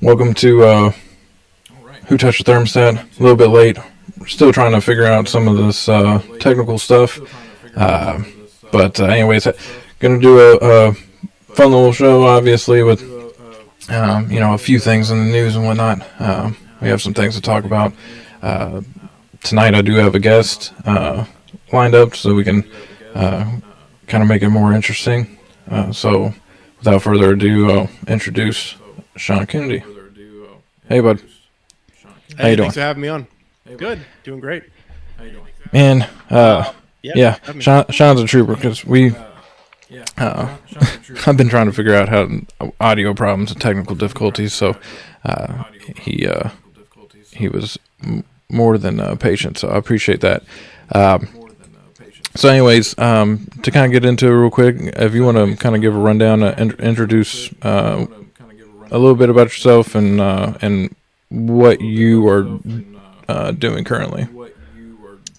Welcome to Who Touched the Thermostat? A little bit late. We're still trying to figure out some of this technical stuff. But anyways, gonna do a fun little show, obviously, with a few things in the news and whatnot. We have some things to talk about. Tonight I do have a guest lined up, so we can kind of make it more interesting. So without further ado, I'll introduce Sean Kennedy. Hey, bud. How you doing? Thanks for having me on. Good. Doing great. Man, yeah, Sean's a trooper because I've been trying to figure out how audio problems and technical difficulties, so he was more than patient, so I appreciate that. So anyways, to kind of get into it real quick, if you want to kind of give a rundown, introduce a little bit about yourself and what you are doing currently.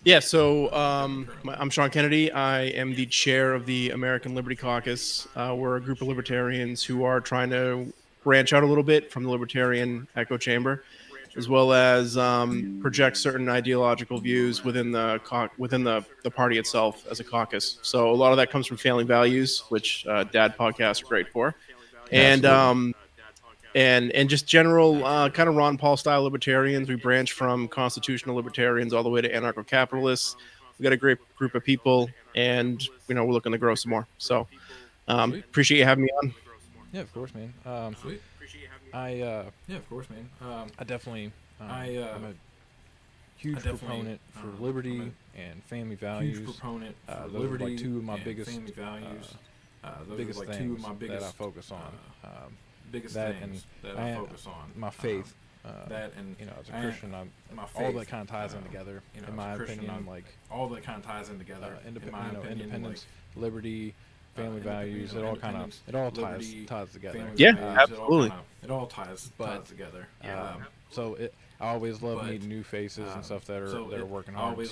Yeah, so I'm Sean Kennedy. I am the chair of the American Liberty Caucus. We're a group of libertarians who are trying to branch out a little bit from the libertarian echo chamber, as well as project certain ideological views within the party itself as a caucus. So a lot of that comes from Failing Values, which Dad podcasts are great for, and and just general kind of Ron Paul style libertarians. We branch from constitutional libertarians all the way to anarcho-capitalists. We got a great group of people, and we're looking to grow some more. So appreciate you having me on. Yeah, of course, man. I definitely I'm a huge proponent for liberty and family values. Those are like two of my biggest things that I focus on. My faith. As a Christian, all that kind of ties in together. In my opinion, independence, liberty, family values. It all ties together. Yeah, absolutely. It all ties together. So I always love meeting new faces and stuff that are working hard to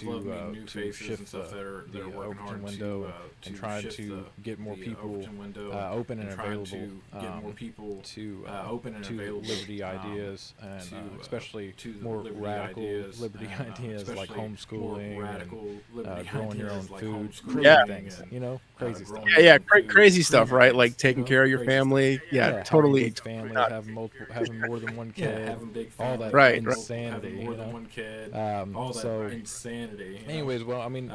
shift the Overton window and try to get more people open and available to liberty ideas, and especially more radical liberty ideas like homeschooling and growing your own food, crazy things, crazy stuff. Yeah, crazy stuff, right? Like taking care of your family. Yeah, totally. Having family, having more than one kid, all that. Right. Insanity, more than one kid. Insanity. Anyways, well, I mean,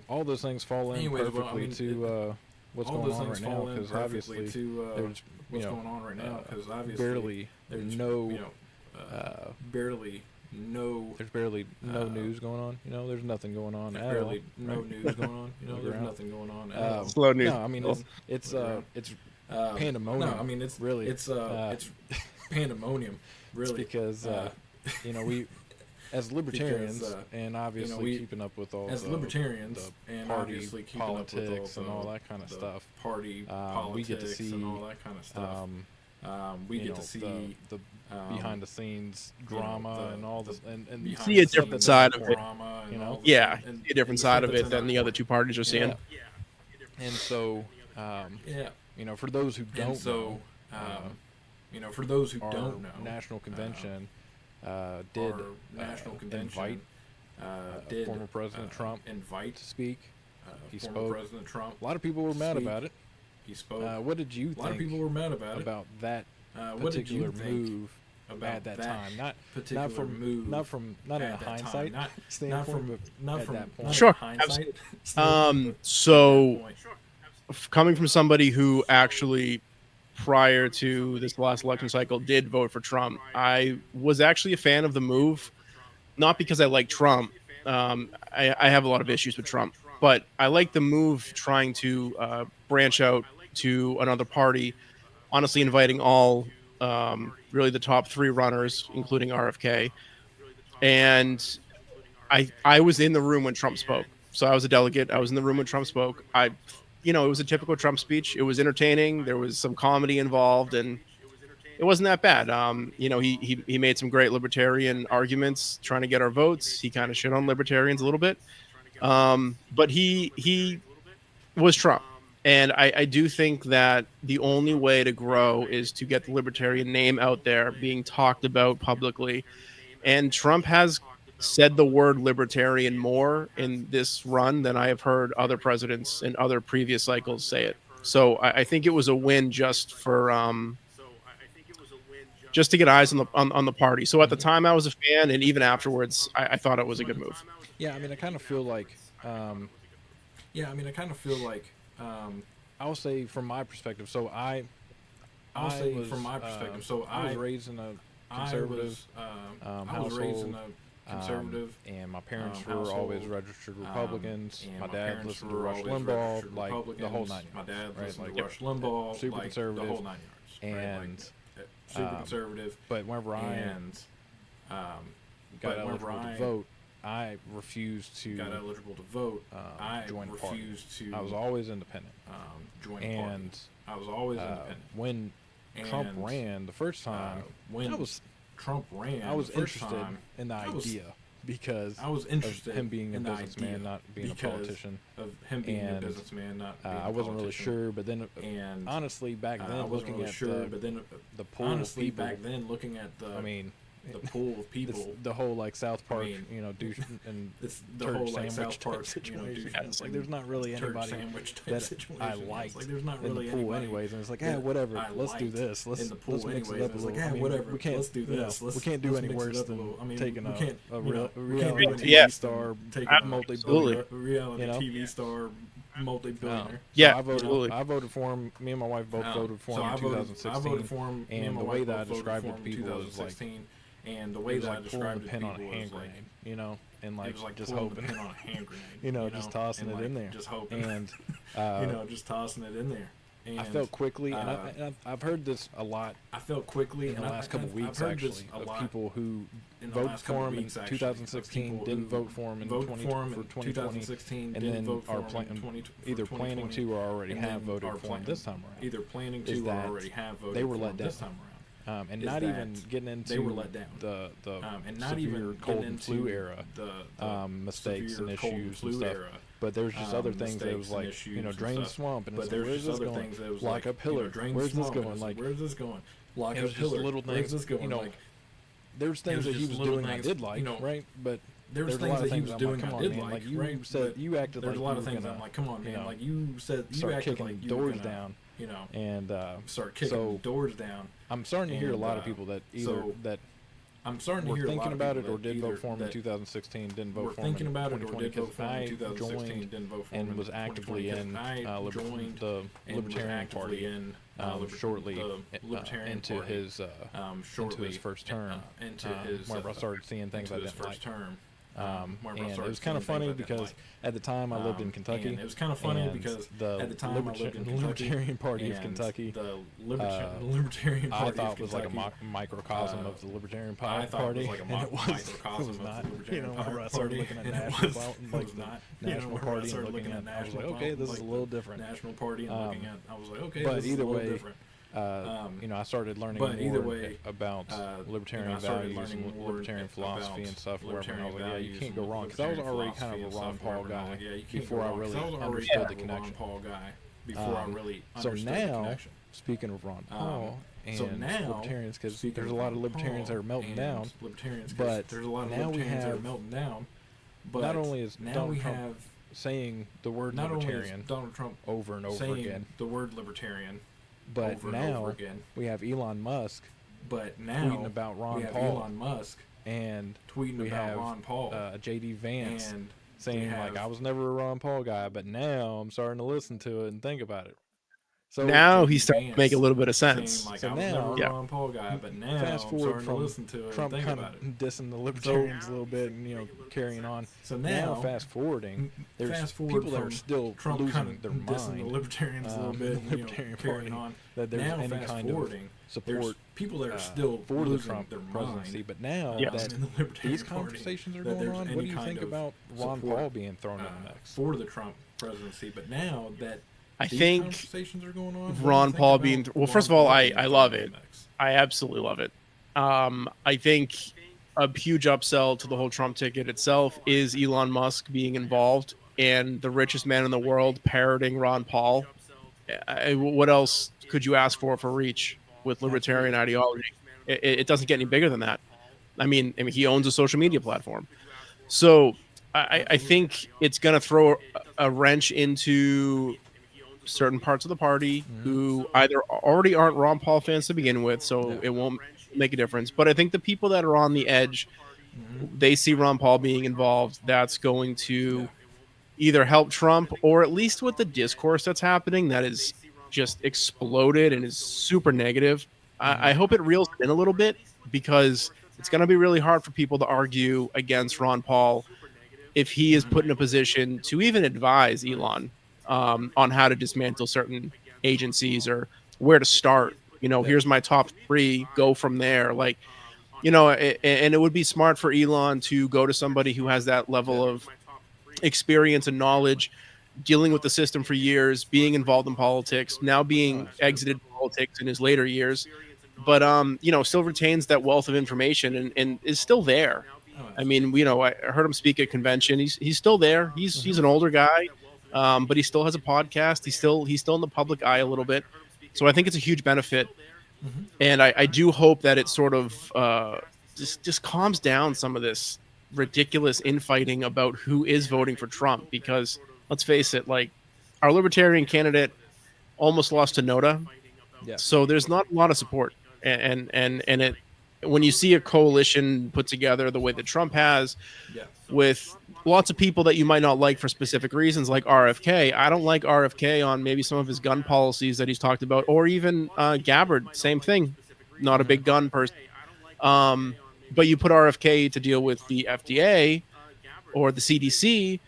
all those things fall in perfectly to what's going on right now, because obviously there's barely no news going on. There's nothing going on. There's nothing going on. Slow news. No, I mean it's pandemonium. No, I mean it's really it's pandemonium. Really, it's because we, as libertarians, and obviously keeping up with all the party politics and all that kind of stuff, we get to see the behind the scenes drama and all this, and you see a different side of it. Yeah, a different side of it than the other two parties are seeing. And so, for those who don't know. For those who don't know, National Convention did invite former President Trump to speak. He spoke. A lot of people were mad about it. He spoke. What did you think? A lot of people were mad about that particular move at that time? Not in a hindsight standpoint, but at that point. Sure. So, coming from somebody who actually, prior to this last election cycle, did vote for Trump, I was actually a fan of the move, not because I like Trump. I have a lot of issues with Trump, but I like the move trying to branch out to another party, honestly inviting all really the top three runners, including RFK. And I was in the room when Trump spoke. So I was a delegate. I was in the room when Trump spoke. It was a typical Trump speech. It was entertaining. There was some comedy involved, and it wasn't that bad. He made some great libertarian arguments trying to get our votes. He kind of shit on libertarians a little bit. But he was Trump. And I do think that the only way to grow is to get the libertarian name out there, being talked about publicly. And Trump has said the word libertarian more in this run than I have heard other presidents in other previous cycles say it. So I think it was a win just to get eyes on the party. So at the time I was a fan, and even afterwards, I thought it was a good move. Yeah, I mean, I kind of feel like, I'll say from my perspective. So I was raised in a conservative household. And my parents were always registered Republicans. My dad listened to Rush Limbaugh, like the whole 9 yards, right? Like Rush Limbaugh, super like conservative, the whole 9 yards, and super conservative. But whenever I got eligible to vote, I refused to join a party. I was always independent. When Trump ran the first time, I was interested in the idea because of him being a businessman, not being a politician. I wasn't really sure, but then honestly, back then, looking at the pool of people, I mean, the pool of people, the whole like South Park, douche and turd sandwich type situation. It's like there's not really anybody that I liked in the pool, anyways. And it's like, whatever, let's do this. Let's mix it up a little. I mean, we can't, let's do this. We can't do any worse than taking a reality TV star, multi-billionaire, TV star. Multi-billionaire. Yeah, I voted for him. Me and my wife both voted for him in 2016. And the way that I described it to people was like, and the way that I described it to people was like, and like just hoping, just tossing it in there, and just tossing it in there. And I felt quickly, and I've heard this a lot. In the last couple weeks, actually, of people who voted for him in 2016, didn't vote for him in 2020, and then are either planning to or already have voted for him this time around. They were let down. And not even getting into the severe cold and flu era mistakes and issues and stuff. But there's just other things that was like, drain the swamp, and it's like, where's this going? Lock up Hillary. Where's this going? Like, where's this going? Lock up Hillary. Little things, there's things that he was doing I did like, right? But there's a lot of things I'm like, come on, man. Like you said, you acted like you were gonna, like you said, you acted like doors down. And start kicking doors down. I'm starting to hear a lot of people that either were thinking about it or did vote for him in 2016, didn't vote for him in 2020, because I joined and was actively in the Libertarian Party shortly into his first term, whenever I started seeing things I didn't like. And it was kind of funny because at the time I lived in Kentucky. And it was kind of funny because at the time I lived in Kentucky, Libertarian Party of Kentucky, Libertarian Party I thought was like a microcosm of the Libertarian Party, and it was not. Whenever I started looking at National Party and looking at, I was like, okay, this is a little different. National Party and looking at, I was like, okay, but either way. I started learning more about libertarian values and libertarian philosophy and stuff. Where I was like, yeah, you can't go wrong, because I was already kind of a Ron Paul guy before I really understood the connection. So now, speaking of Ron Paul and libertarians, because there's a lot of libertarians that are melting down, but now we have not only is Donald Trump saying the word libertarian over and over again, but now we have Elon Musk tweeting about Ron Paul. And we have J.D. Vance saying, like, I was never a Ron Paul guy, but now I'm starting to listen to it and think about it. So now he's starting to make a little bit of sense. Like, so now, Ron Paul guy, but now fast forward from Trump kind of dissing the libertarians a little bit and carrying on. So now fast forwarding, there's people that are still losing their mind. The libertarians a little bit, the Libertarian Party, that there's now any kind of support people that are still for the Trump presidency. But now that these conversations are going on, what do you think about Ron Paul being thrown in the mix for the Trump presidency? But now that I think Ron Paul being well, first of all, I love it. I absolutely love it. I think a huge upsell to the whole Trump ticket itself is Elon Musk being involved and the richest man in the world parroting Ron Paul. what else could you ask for reach with libertarian ideology? It doesn't get any bigger than that. I mean, he owns a social media platform, so I think it's going to throw a wrench into certain parts of the party who either already aren't Ron Paul fans to begin with, so it won't make a difference. But I think the people that are on the edge, they see Ron Paul being involved. That's going to either help Trump or at least with the discourse that's happening that is just exploded and is super negative. I hope it reels in a little bit because it's going to be really hard for people to argue against Ron Paul if he is put in a position to even advise Elon on how to dismantle certain agencies or where to start. Here's my top 3. Go from there. Like, and it would be smart for Elon to go to somebody who has that level of experience and knowledge dealing with the system for years, being involved in politics, now being exited politics in his later years, but still retains that wealth of information and is still there. I mean, I heard him speak at convention. He's still there. He's an older guy, but he still has a podcast. He's still in the public eye a little bit. So I think it's a huge benefit, and I do hope that it sort of just calms down some of this ridiculous infighting about who is voting for Trump. Because let's face it, like our libertarian candidate almost lost to Noda, so there's not a lot of support, and it when you see a coalition put together the way that Trump has, with lots of people that you might not like for specific reasons, like RFK. I don't like RFK on maybe some of his gun policies that he's talked about, or even Gabbard, same thing. Not a big gun person. But you put RFK to deal with the FDA or the CDC.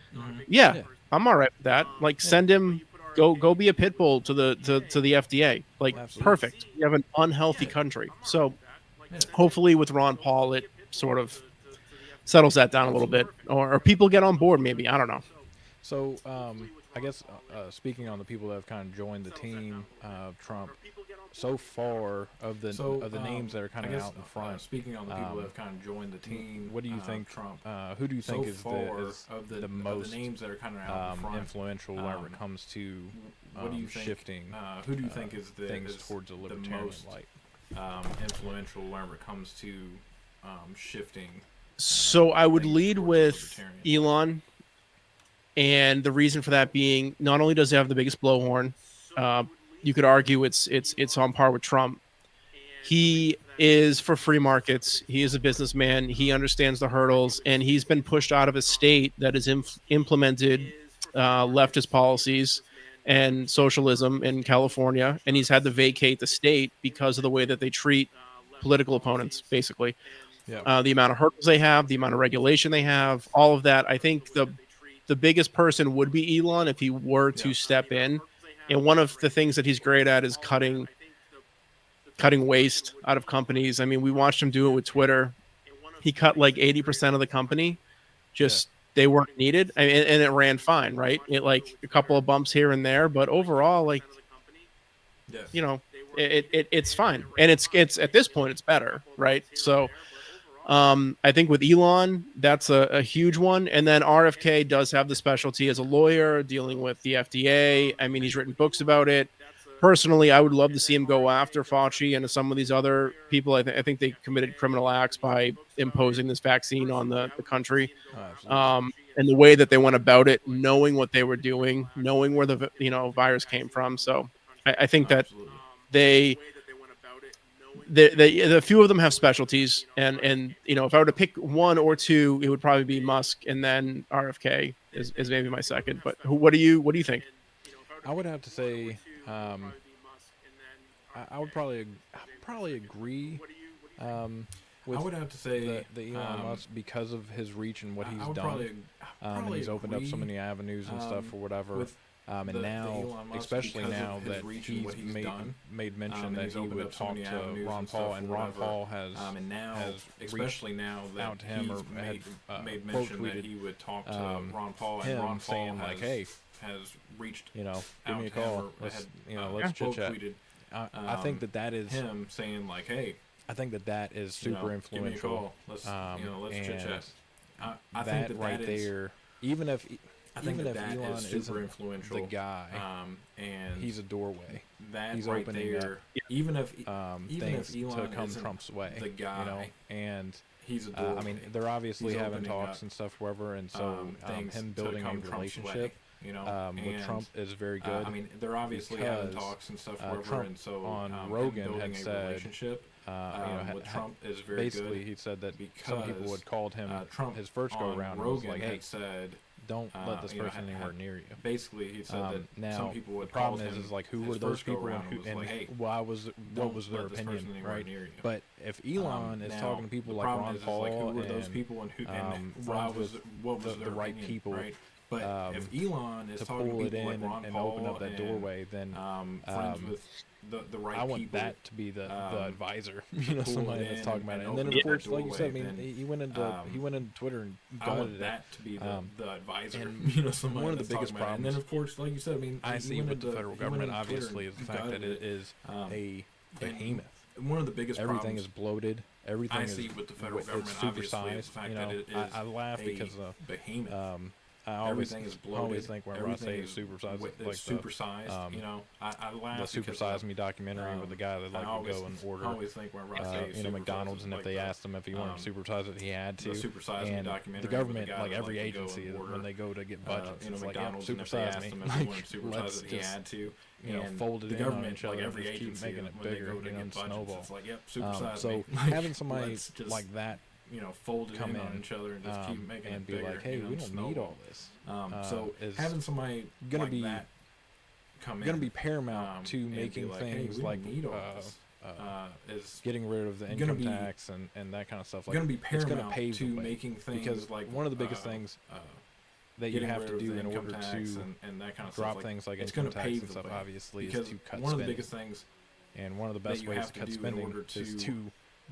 I'm all right with that. Like, send him, go be a pit bull to the FDA. Like, perfect. We have an unhealthy country. So hopefully with Ron Paul, it sort of settles that down a little bit, or people get on board. Maybe, I don't know. So I guess speaking on the people that have kind of joined the team of Trump so far, of the names that are kind of out in front. Speaking on the people that have kind of joined the team, what do you think? Trump. Who do you think is the most names that are kind of out in front, influential whenever it comes to what do you think, shifting? Who do you think is things towards a libertarian most light? Influential whenever it comes to shifting? So I would lead with Elon, and the reason for that being, not only does he have the biggest blowhorn, you could argue it's on par with Trump. He is for free markets. He is a businessman. He understands the hurdles, and he's been pushed out of a state that has implemented leftist policies and socialism in California, and he's had to vacate the state because of the way that they treat political opponents, basically. The amount of hurdles they have, the amount of regulation they have, all of that. I think the biggest person would be Elon if he were to step in. And one of the things that he's great at is cutting waste out of companies. I mean, we watched him do it with Twitter. He cut like 80% of the company. They weren't needed. And it ran fine, right? It, like, a couple of bumps here and there, but overall, like, it's fine. And it's at this point, it's better, right? So I think with Elon, that's a huge one. And then RFK does have the specialty as a lawyer dealing with the FDA. I mean, he's written books about it. Personally, I would love to see him go after Fauci and some of these other people. I think they committed criminal acts by imposing this vaccine on the country. And the way that they went about it, knowing what they were doing, knowing where the virus came from. So I think that the few of them have specialties, and if I were to pick one or two, it would probably be Musk, and then RFK is maybe my second. But what do you think? I would have to say, I would probably agree with. I would have to say the Elon Musk, because of his reach and what he's done. And he's opened up so many avenues and stuff or whatever. And now, especially now that he's made mention that he would talk to Ron Paul, and Ron Paul has reached out to him, or had quote tweeted he would talk to Ron Paul, and him Ron Paul saying like, "Hey, has reached give me a call. Let's chit chat." I think that is him saying like, "Hey." I think that is super influential. Let's chit chat. I that think right there, even if I think even if that Elon is super isn't influential. the guy, And he's a doorway. that He's right opening there, even if things Elon to come isn't Trump's way, the guy, you know, and he's a doorway. I mean, they're obviously He's having opening talks up, and stuff, whatever, and so things him to building a come Trump's way, relationship you know, with and, Trump is very good. I mean, they're obviously having because, talks and stuff, whatever, Trump and so on him Rogan building had a said, relationship with Trump is very basically good. he said that some people Because had called him Trump his first go on around and was Rogan like, hey, had said, don't let this you know, person anywhere near you. basically he said that Now some people the would problem call him is like who his were those first go people around and, was like, hey, what was their let this person opinion, anywhere right? near you. But if Elon is now, talking to people the like problem Ron is, Paul like, who were and those people and who and friends what was the their right opinion, people, right? But if Elon is to talking pull to it people in like Ron and Paul open up that and, doorway, then friends with the right I want people, that to be the advisor, you know, pull somebody it that's in talking about it. And open then up of course, that like you said, I doorway, mean, then, he went into Twitter and I gutted want it. that to be the advisor, and you know, somebody one of the that's biggest talking about it. And problems then of course, like you said, I mean, I he see went with the into- federal he went government, into Twitter obviously, is and the fact that gutted it is a behemoth. One of the biggest Everything problems is bloated. Everything I is see with the federal it's government, obviously, is the supersized. fact You know, that it is I laugh a because behemoth. I always Everything is bloated. always think when I say Everything is supersized, like supersized. You know, I laugh the because Supersize Me documentary with the guy that I would go and order, I always think when I say you know, McDonald's, and if they asked him if he wanted to supersize it, he had to. the Supersize Me And documentary the with government, the guy like that every liked to go agency, and order, when they go to get budgets, you know, it's like, yep, McDonald's, and if they supersize asked me. him if he wanted to Like, supersize let's it, he just, had to. you know, And fold it the in on government, each other like and every just keep agency, making it when they bigger, go to you know, get and budgets, snowball. it's like, yep, supersize So me. having somebody let's just, like that, you know, fold it come in in on each other and just keep making and it be bigger, like, hey, you know, we don't need snowball. all this. So is having somebody gonna like be that come in, going to be paramount to and be making like, hey, things we don't like need all this, is getting rid of the gonna income be- tax and that kind of stuff. Like, going to be it's paramount going to pave to the way, making things because like one of the biggest things that you getting have rid to of do the in income order tax to and that kind of drop stuff. Like, things like it's income going to tax pave and the stuff, way, obviously, is because to cut one of the spending. biggest things And one of the that best you ways have to to cut do in spending order is to to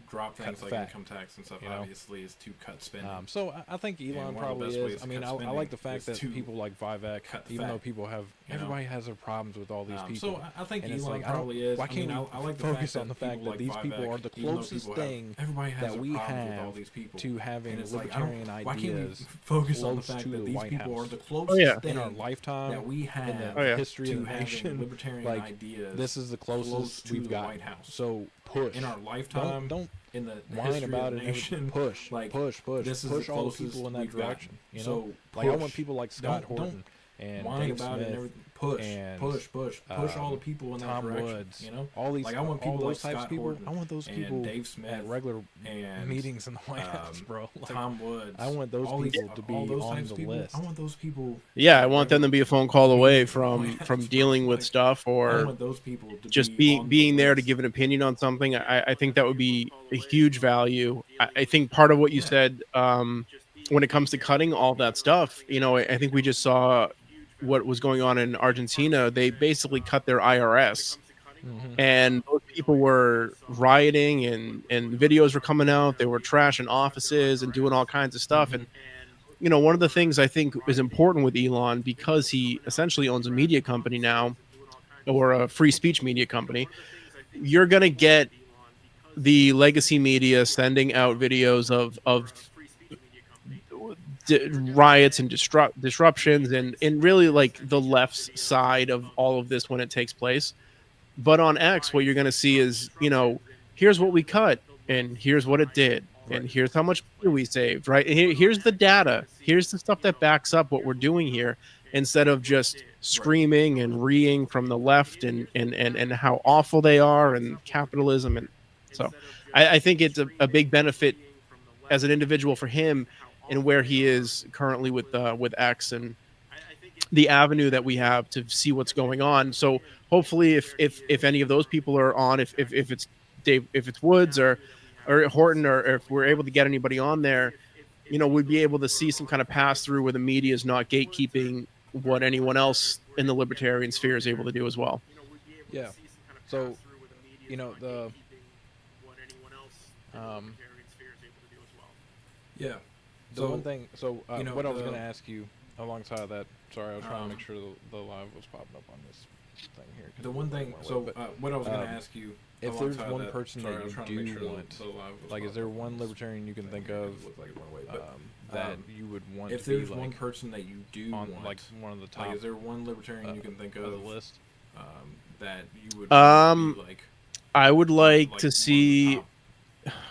drop things cut like fat, income tax and stuff, you know? obviously, is to cut spending. So I think Elon one of the probably best ways is. to I mean, cut I like the spending fact is that to people like Vivek, cut the even fat, though people have, you know? everybody has their problems with all these people. So I think And it's Elon like, I don't- probably is. why I can't mean, we I like the focus fact on the fact people that like these people Vivek, are the even though closest people have- thing everybody has that their we problems with all have these people. to having And it's like, libertarian why can't we ideas focus on the close fact to that the these White people are House. the closest yeah. thing in our lifetime, that we have in the Oh, yeah. history to of the having nation? libertarian Like, ideas. this is the close closest to we've the got. White House. So push. In our lifetime, don't in the whine history about of it. the And nation, push, like, push. this is Push the all the closest people in that we've gotten. direction. You know, So like I want push. people like Scott Don't Horton and whine Dave about Smith, it and everything. Push, and, push all the people in that Tom direction. Woods, You know, all these, like I want people all like those types Scott of people. Horton I want those and people Dave Smith at regular and meetings in the White House, bro. Like, Tom Woods. I want those all people these, to be all those on types the of people, list. I want those people. Yeah, I at want them to regular be a phone call away meetings in the White from House, dealing with like, stuff, I or want those people to just be on the being there to list. give an opinion on something. I think that would be a huge value. I think part of what you said, when it comes to cutting all that stuff, you know, I think we just saw what was going on in Argentina. They basically cut their IRS, and those people were rioting, and videos were coming out. They were trashing offices and doing all kinds of stuff. And you know, one of the things I think is important with Elon, because he essentially owns a media company now, or a free speech media company, you're going to get the legacy media sending out videos of riots and disruptions, and really like the left's side of all of this when it takes place. But on X, what you're going to see is, you know, here's what we cut, and here's what it did, and here's how much money we saved, right? And here's the data. Here's the stuff that backs up what we're doing here, instead of just screaming and reeing from the left and how awful they are and capitalism. And so I think it's a big benefit as an individual for him, and where he is currently with X, and the avenue that we have to see what's going on. So hopefully if any of those people are on, if it's Dave, if it's Woods or Horton, or if we're able to get anybody on there, you know, we'd be able to see some kind of pass through where the media is not gatekeeping what anyone else in the libertarian sphere is able to do as well. Yeah. So, you know, the Yeah. the one thing. So, you know, what I was going to ask you alongside of that. Sorry, I was trying to make sure the live was popping up on this thing here. 'Cause The one thing, I'm so away, but, what I was going to ask you, if there's one person sorry, I that was you trying to make do sure that want, the live was like, is there popping one on this libertarian you can thing think here, 'cause of it looked like it went away, but, that you would want if to be there's one like person that you do on want, like one of the top like, is there one libertarian you can think of of the list? that you would Um, be like I would like like to one of the see. top,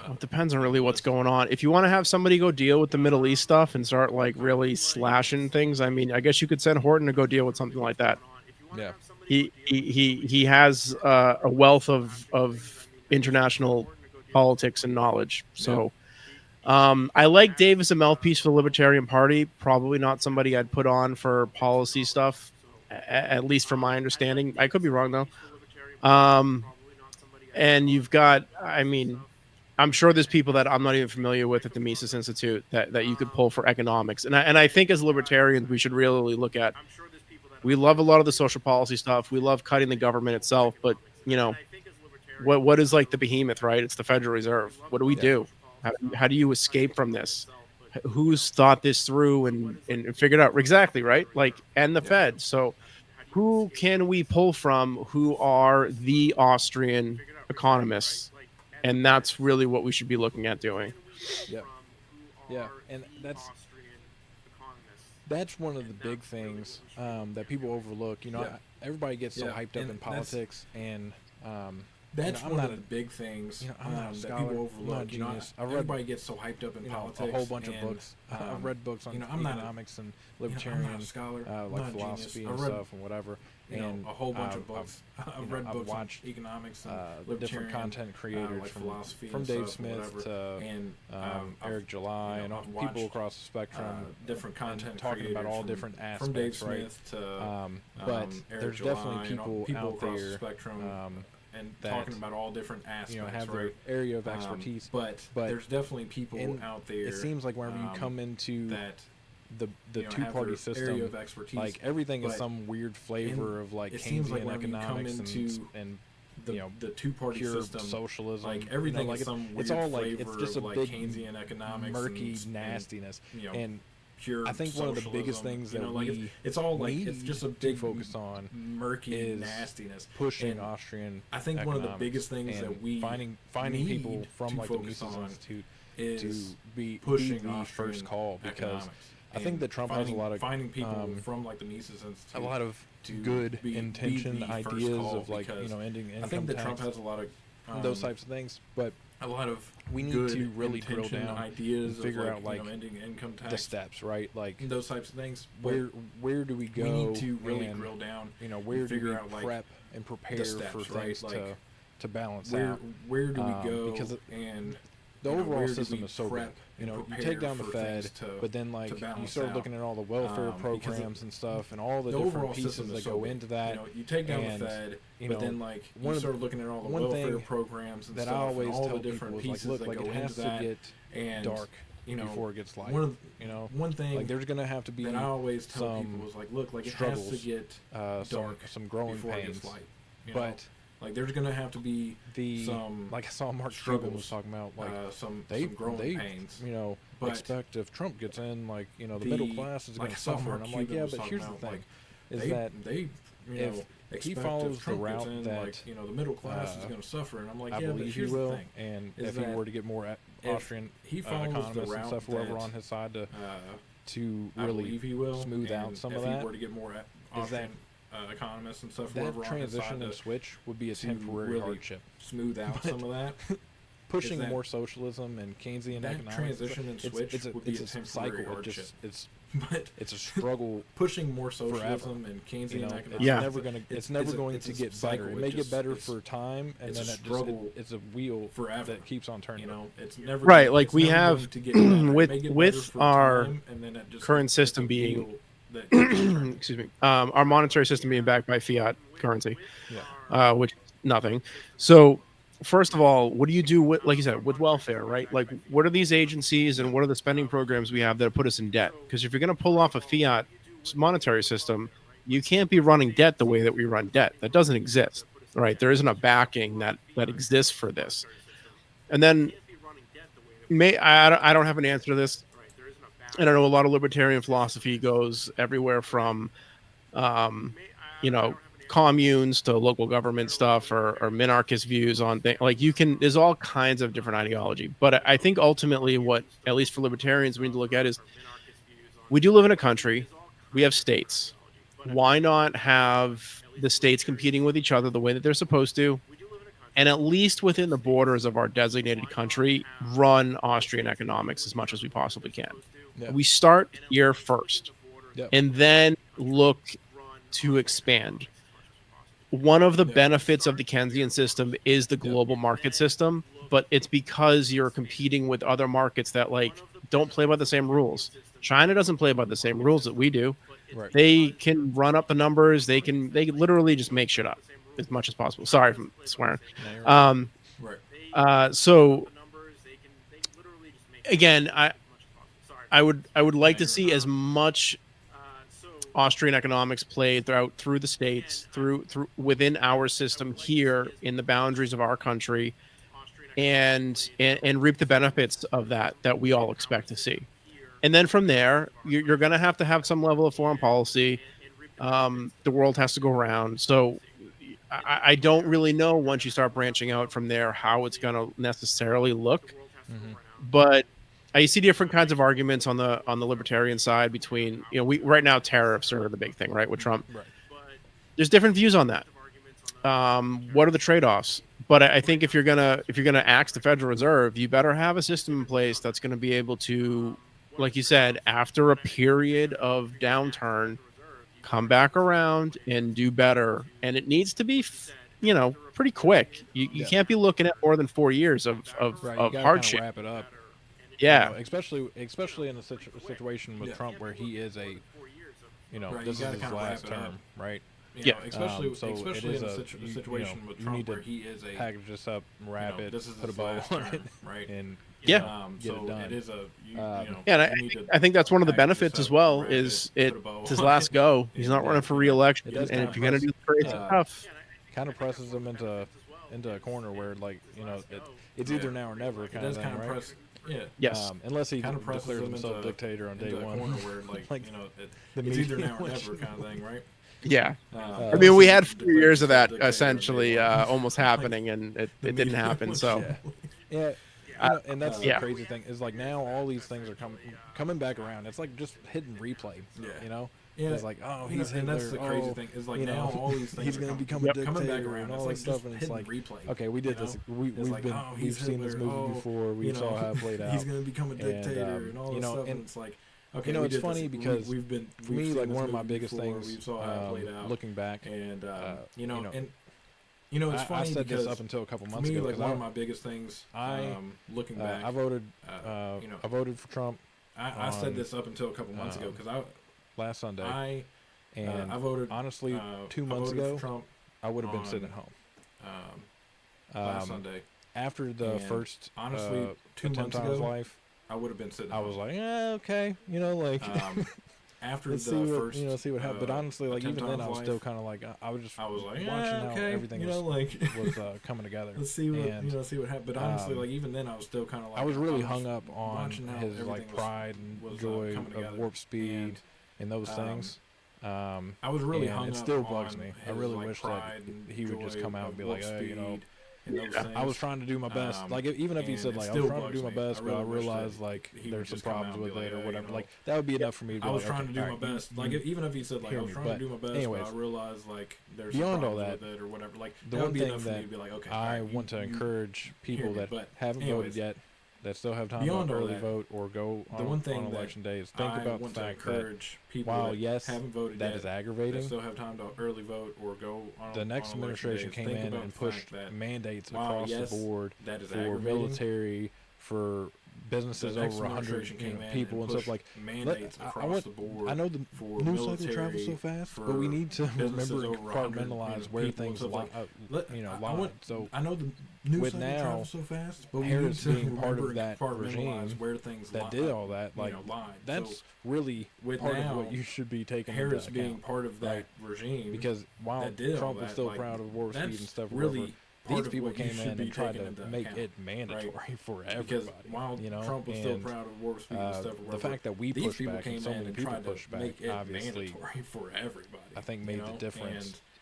Well, it depends on on really the what's list? going on. If you want to have somebody go deal with the Middle East stuff and start like really slashing things, I mean, I guess you could send Horton to go deal with something like that. Yeah. He has a wealth of international politics and knowledge. So I like Davis a mouthpiece for the Libertarian Party. Probably not somebody I'd put on for policy stuff, at least from my understanding. I could be wrong though. And you've got, I mean, I'm sure there's people that I'm not even familiar with at the Mises Institute that you could pull for economics. And I think as libertarians, we should really look at. We love a lot of the social policy stuff. We love cutting the government itself, but you know, what is like the behemoth, right? It's the Federal Reserve. What do we Yeah. do? How do you escape from this? Who's thought this through and figured out exactly, right? Like, and the Fed. So who can we pull from who are the Austrian economists? And that's really what we should be looking at doing. Yeah. Yeah, and that's one of the big things that people overlook. You know, Yeah. everybody gets so Yeah, hyped up and in that's- politics, and That's you know, I'm one not of the big things I'm not a that scholar, people I'm not a overlook. You know, genius. I've read, everybody gets so hyped up in politics. a whole bunch of and, books. I've read books on you know, I'm not a- economics and you know, I'm libertarian, not a scholar, I'm like not a philosophy genius. and I read, stuff and whatever. you know, And a whole bunch of I've- books. you I've know, read I've books watched, on economics and different libertarian, content creators like from philosophy from and Dave stuff, Smith whatever. to And Eric July, you know, and all, I've people watched, across the spectrum, different content and talking about creators all from- different from Dave aspects, right? Smith to But Eric there's July, definitely you know, people out across the there, spectrum and that, talking about all different aspects, you know, have right? their area of expertise. But there's definitely people out there. It seems like whenever you come into that the you know, two-party area system, of expertise, like everything is but some weird flavor of like it seems like Keynesian whenever you come economics into and the, you know, the two-party pure system, socialism, like everything you know, like is some weird it's all like flavor it's just a of like big Keynesian economics, murky and, nastiness, you know, and pure. I think one of the biggest socialism, things you that know, like we it's all like need it's just a to big focus on murky is nastiness. pushing And Austrian. I think one of the economics biggest things and that we finding need people from to like the focus Mises on Institute is to be pushing the Austrian first call, because economics. I think And that Trump has a lot of finding people from like the Mises Institute, a lot of to good be intentioned the first ideas call, of like, you because know, ending income I think that tax, Trump has a lot of those types of things, but a lot of we need good to really drill intentioned down ideas and figure of, out like, like you know, ending income tax, the steps, right? Like those types of things. But where do we go? we need to really and, drill down. you know, where do figure we out, like, prep and prepare the steps, for right? things Like, to balance where out? where do we go? Because and the you know, overall where do system we is so prep good. You and know, you prepare take down the for Fed, things to- but then like to you balance start out? looking at all the welfare Because programs and stuff, and all the, the different overall pieces system that is so go big. into that. You know, you take down and, the Fed, you but know, then like one you of start looking at all the one welfare thing programs and that stuff, I always and all tell the different people is pieces like, look, that like go it has into that. to get And dark, you know, before it gets light. one of You know, one thing like there's gonna have to be that I always tell some people is like, look, like it has struggles, to get dark some growing before it pains, gets light. You know? but like there's gonna have to be some like I saw Mark Cuban was struggles, talking about, like some they growing pains. you know, But expect if Trump gets in, like, you know, the middle class is like going I to saw suffer, Mark and I'm like, Cuban yeah, was but talking here's the about, thing, like, is that they you if know, he expect follows if Trump the gets route in, that like, you know, the middle class is going to suffer, and I'm like, I yeah, but believe he here's the will, thing, and is if he that were to get more if Austrian he follows the economists and route stuff, whoever that, on his side to I really believe he will, smooth out and some if of he that, were to get more Austrian economists and stuff, that whoever on his transition side and to switch would be a to temporary really hardship. smooth out some of that. Pushing that- more socialism and Keynesian that economics, transition and switch it's a, would be it's a a temporary cycle. hardship. It's But a struggle. pushing more socialism and Keynesian You know, economics, it's Yeah. never gonna. It's never going to get better. It may get better for time, and it's then a it just struggle it's a wheel forever. that keeps on turning. You know, it's never Right, gonna- like it's we never have going to get better. It may with get better with for our time, and then it just current it's system a being wheel that keeps on turning. excuse me, our monetary system being backed by fiat currency, Yeah. which is nothing. So, first of all, what do you do with, like you said, with welfare, right? Like, what are these agencies and what are the spending programs we have that put us in debt? Because if you're going to pull off a fiat monetary system, you can't be running debt the way that we run debt. That doesn't exist, right? There isn't a backing that exists for this. And then, I don't have an answer to this. And I know a lot of libertarian philosophy goes everywhere from, you know, communes to local government stuff or minarchist views on things. Like there's all kinds of different ideology. But I think ultimately what, at least for libertarians, we need to look at is we do live in a country. We have states. Why not have the states competing with each other the way that they're supposed to? And at least within the borders of our designated country, run Austrian economics as much as we possibly can. Yeah. We start here first, Yep. and then look to expand. One of the benefits of the Keynesian system is the global market system, but it's because you're competing with other markets that don't play by the same rules. China doesn't play by the same rules that we do. Right. They can run up the numbers. They literally just make shit up as much as possible. Sorry for swearing. So again, I would like to see as much Austrian economics played through the states, through within our system here in the boundaries of our country, and reap the benefits of that we all expect to see. And then from there, you're going to have some level of foreign policy. The world has to go around. So I don't really know once you start branching out from there how it's going to necessarily look. Mm-hmm. But I see different kinds of arguments on the libertarian side between, we right now tariffs are the big thing, right, with Trump. Right. There's different views on that. What are the trade-offs? But I think if you're gonna axe the Federal Reserve, you better have a system in place that's going to be able to, like you said, after a period of downturn, come back around and do better. And it needs to be, pretty quick. You can't be looking at more than 4 years of hardship. Wrap it up. Yeah, especially in a situation with Trump where he is a, this is his last term, right? Yeah, especially in a situation with Trump where he is a package this up, wrap it, put a bow on it, right? And get it done. It is I think that's one of the benefits as well. Is it's his last go? He's not running for re-election, and if you're gonna do crazy stuff, kind of presses him into a corner where it's either now or never kind of thing, right? Yeah. Yes. Unless he kind of declares himself dictator on day one. Where it's either now or never kind of thing, right? Yeah. I mean, we had 4 years of that essentially almost happening, and it didn't happen. So. Yeah. And that's the crazy thing is now all these things are coming back around. It's like just hidden replay. Yeah. Yeah. It's like, he's Hitler. And that's the crazy thing is now all these things he's going to become a dictator coming back around and all this stuff, and it's like replay. Okay, we did this. We've seen this movie before. We saw how it played out. He's going to become a dictator and all this stuff. And it's like, okay, it's funny because for me, one of my biggest things, looking back, and it's funny I said because this up until a couple months ago. Like one of my biggest things, looking back, I voted. I voted for Trump. I said this up until a couple months ago because last Sunday. I voted honestly 2 months ago. Trump I would have been sitting at home. Last Sunday. After the first honestly 2 months ago, ago, life, I would have been sitting. I was like, yeah, okay, after let's the first, see what happened. But honestly, even then, I was still kind of I was watching how everything was coming together. Let's see what see what happened. But honestly, even then, I was still kind of I was really hung up on his pride and joy of Warp Speed and those things. I was really hung up. It still bugs me. I really his, wish that he would just come out and be like, hey, I was trying to do my best. Even if he said I was trying to do my best, but I realized there's some problems with it or whatever. That would be enough for me to be I was trying to do my best. Even if he said I was trying to do my best, but I realized there's beyond some all problems that with it or whatever. The one thing that I want to encourage people that haven't voted yet, that still have time to early vote or go on election day, is think about the fact that while yes, haven't voted that is aggravating, still have time to early vote or go on the next administration came in and pushed mandates across the board for military, for businesses over 100 people and stuff mandates across the board. I know the news cycle travels so fast, but we need to remember and compartmentalize where things lie. So I know the news cycle now travels so fast, but Harris we need to being part of that regime where things that did all that, that's really part of what you should be taking into account. Harris being part of that regime, because while Trump was still proud of Warp Speed and stuff, really. These people came in and tried to make it mandatory for everybody. Because while Trump was still proud of Warp Speed and stuff, the fact that we pushed back and so many people pushed back, make it obviously, mandatory for everybody. I think made the difference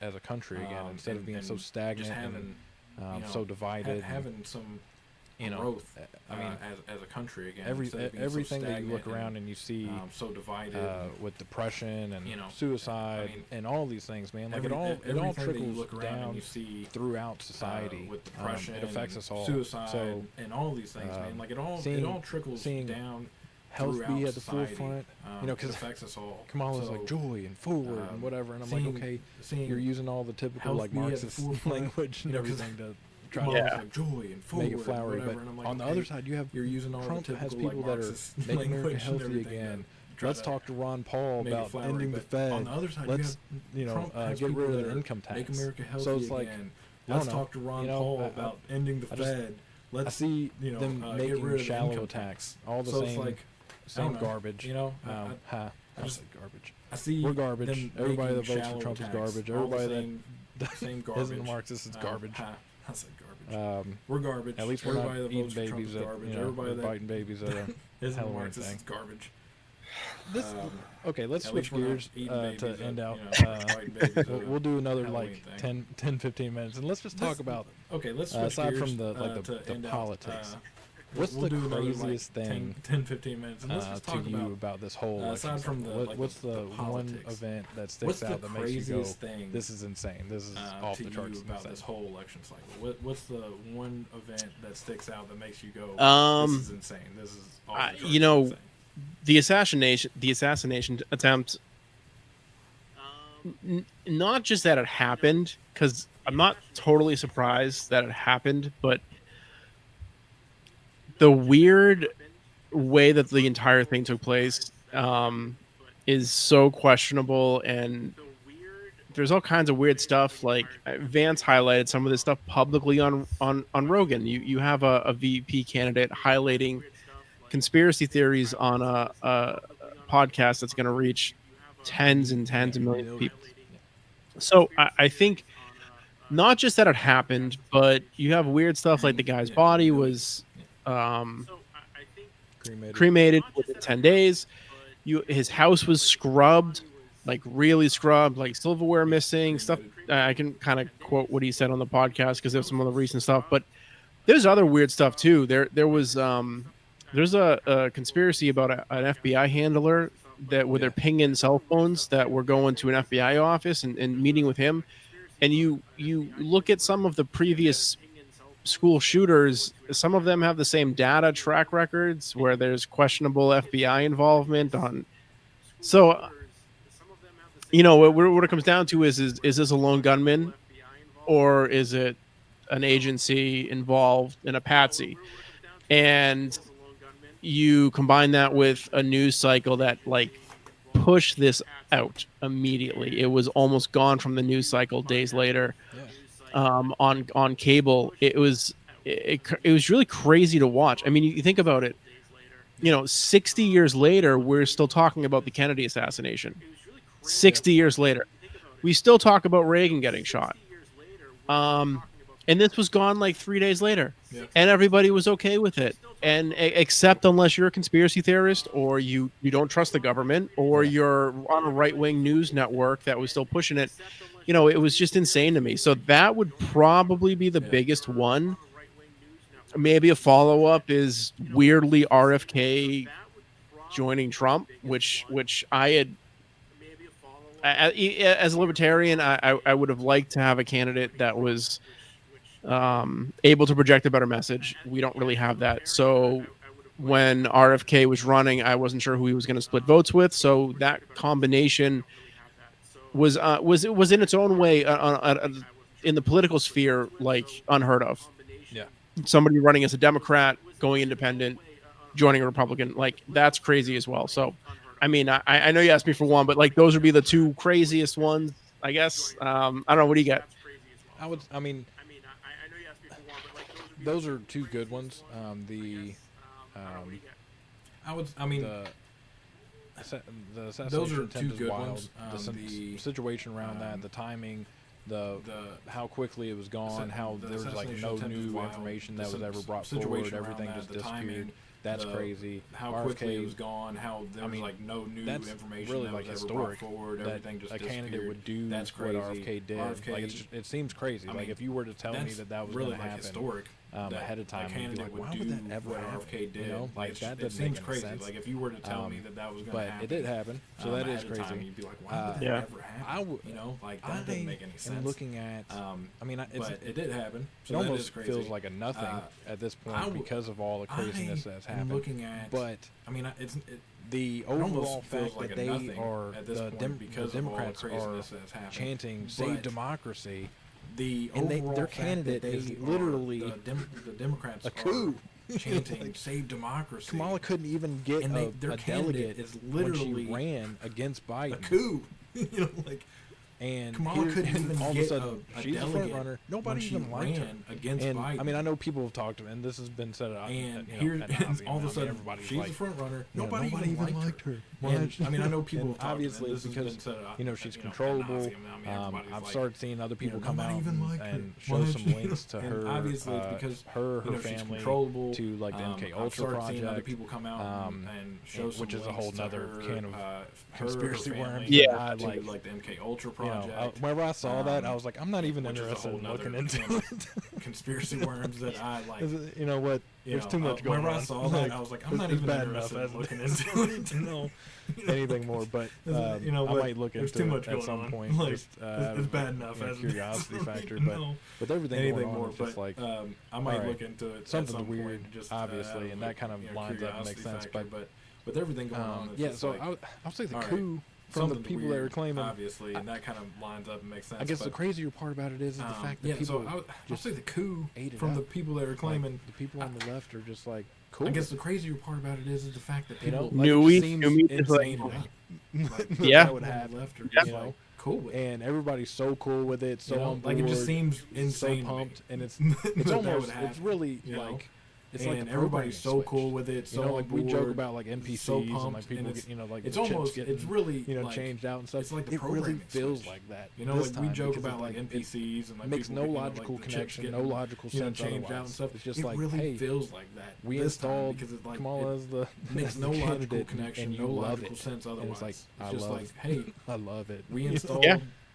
as a country again, instead of being so and stagnant just having, and so divided. having some you know, growth. I mean, as a country again, everything that you look around and you see so divided with depression and you know, suicide and all these things, man. Like it all trickles down throughout society. With depression, it affects us all. Suicide, so, and all these things, man. Like it all trickles down. Health be at the society, forefront, you know, because affects us all. Kamala's like joy and forward and whatever, and I'm like, okay, you're using all the typical like Marxist language and everything to try to like joy and forward, make it flowery. But like, on the other side, you have Trump has people that are making America healthy again. Let's talk to Ron Paul about ending the Fed. On the other side, let's get rid of the income tax. Make America healthy so it's like, again. Let's talk to Ron Paul about ending the Fed. I see them making shallow attacks, all the same garbage. You know, I just garbage. I see we're garbage. Them everybody that votes for Trump is garbage. Everybody that isn't Marxist is garbage. I said garbage. We're garbage. At least we're everybody not eating babies at everybody that biting babies at a isn't Halloween Marxist thing. Is garbage. Okay, let's switch gears to end out. We'll do another like 10, 15 minutes, and let's just talk about. Okay, let's switch aside gears, from the politics. What's we'll the craziest thing 10-15 minutes and let's just talk to you about this whole aside from the what's the one event that sticks out that makes you go, this is insane, this is off the charts about this whole election cycle? What's the one event that sticks out that makes you go, this is insane, this is off the charts, you know, insane? the assassination attempt, not just that it happened, because I'm not totally surprised that it happened, but the weird way that the entire thing took place is so questionable, and there's all kinds of weird stuff. Like Vance highlighted some of this stuff publicly on Rogan. You have a VP candidate highlighting conspiracy theories on a podcast that's going to reach tens and tens of millions of people. So I think not just that it happened, but you have weird stuff like the guy's body was cremated within 10 days. His house was scrubbed, like really scrubbed, like silverware missing stuff. I can kind of quote what he said on the podcast because there's some other recent stuff, but there's other weird stuff too. There was there's a conspiracy about an FBI handler that where they're pinging cell phones that were going to an FBI office and meeting with him, and you look at some of the previous school shooters, some of them have the same data track records where there's questionable FBI involvement on. So, you know, what it comes down to is this a lone gunman, or is it an agency involved in a patsy? And you combine that with a news cycle that like pushed this out immediately. It was almost gone from the news cycle days later. On cable. It was really crazy to watch. I mean, you think about it, you know, 60 years later, we're still talking about the Kennedy assassination. 60 years later, we still talk about Reagan getting shot. And this was gone like 3 days later, and everybody was okay with it. And except unless you're a conspiracy theorist, or you don't trust the government, or you're on a right-wing news network that was still pushing it. You know, it was just insane to me. So that would probably be the biggest one. Maybe a follow-up is weirdly RFK joining Trump, which I had, as a libertarian, I would have liked to have a candidate that was able to project a better message. We don't really have that. So when RFK was running, I wasn't sure who he was going to split votes with. So that combination was in its own way in the political sphere like unheard of. Yeah, somebody running as a Democrat, going independent, joining a Republican, like that's crazy as well. So, I mean, I know you asked me for one, but like those would be the two craziest ones, I guess. I don't know. What do you get? I mean, those are two good ones. The assassination those are attempt two is good wild. ones. The situation around that, the timing, the how quickly it was gone, how there was like no new information that was ever brought forward, everything just disappeared. That's crazy. How quickly it was gone, how there was like no new information really that like was historic ever brought forward, everything just a candidate disappeared. would do That's what crazy. RFK did. Like it seems crazy. Like if you were to tell me that was really going to like happen, historic. ahead of time, and be like, why would that ever happen? RFK did. You know, like that doesn't seems make any crazy. sense. Like if you were to tell me that was going to happen, but it did happen, so that is crazy. You'd be like, why would that ever happen? You know, like that doesn't make any sense. I'm looking at, I mean, but it did happen. So it almost feels like a nothing at this point because of all the craziness that's happened. Looking at, but I mean, the overall fact like that they are the Democrats are chanting "Save Democracy." Their candidate is literally the Democrats a coup. Chanting "Save Democracy." Kamala couldn't even get a delegate is literally when she ran against Biden. A coup. You know, like. And Kamala couldn't even all of a sudden she's a front runner. Nobody even liked her against Biden. I mean, I know people have talked, and this has been said. And all of a sudden, she's a front runner. Nobody even liked her. I mean, I know people have talked, obviously it's because she's controllable. I've started seeing other people come out and show some links to her, obviously it's because her family to like the MK Ultra project. People come out and show some which is a whole nother can of conspiracy worms. Yeah, like the MK Ultra project. Whenever I saw that, I was like, I'm not even interested in looking into it. Conspiracy worms that I like. You know what? There's too much going on. Whenever I saw that, I was like, I'm not even interested in looking into it. No, anything more, but I might look into it at some point. Like, just, it's bad enough as curiosity factor, but with everything going on, it's just like I might look into it. Something weird, obviously, and that kind of lines up and makes sense. But with everything going on, yeah. So I'll say the coup. From the people that are claiming, obviously, and that kind of lines up and makes sense. I guess the crazier part about it is the fact that people I'll say the coup from the people that are claiming. The people on the left are just like, cool. I guess the crazier part about it is the fact that people Newey is like, yeah, would have left, cool with it. And everybody's so cool with it, so on board, like it just seems insane, so pumped, and it's almost it's really like. It's and like everybody's so cool with it. So like we joke about like NPCs and like people get, like it's almost getting, it's really changed out and stuff. It's like the it really feels switch. like that. Like we joke about like NPCs and like makes no logical connection, no logical sense changed out and stuff. It's just it like really hey, feels like that. We installed Kamala as the makes no logical connection, no logical sense otherwise. It's like it's just like hey, I love it. We installed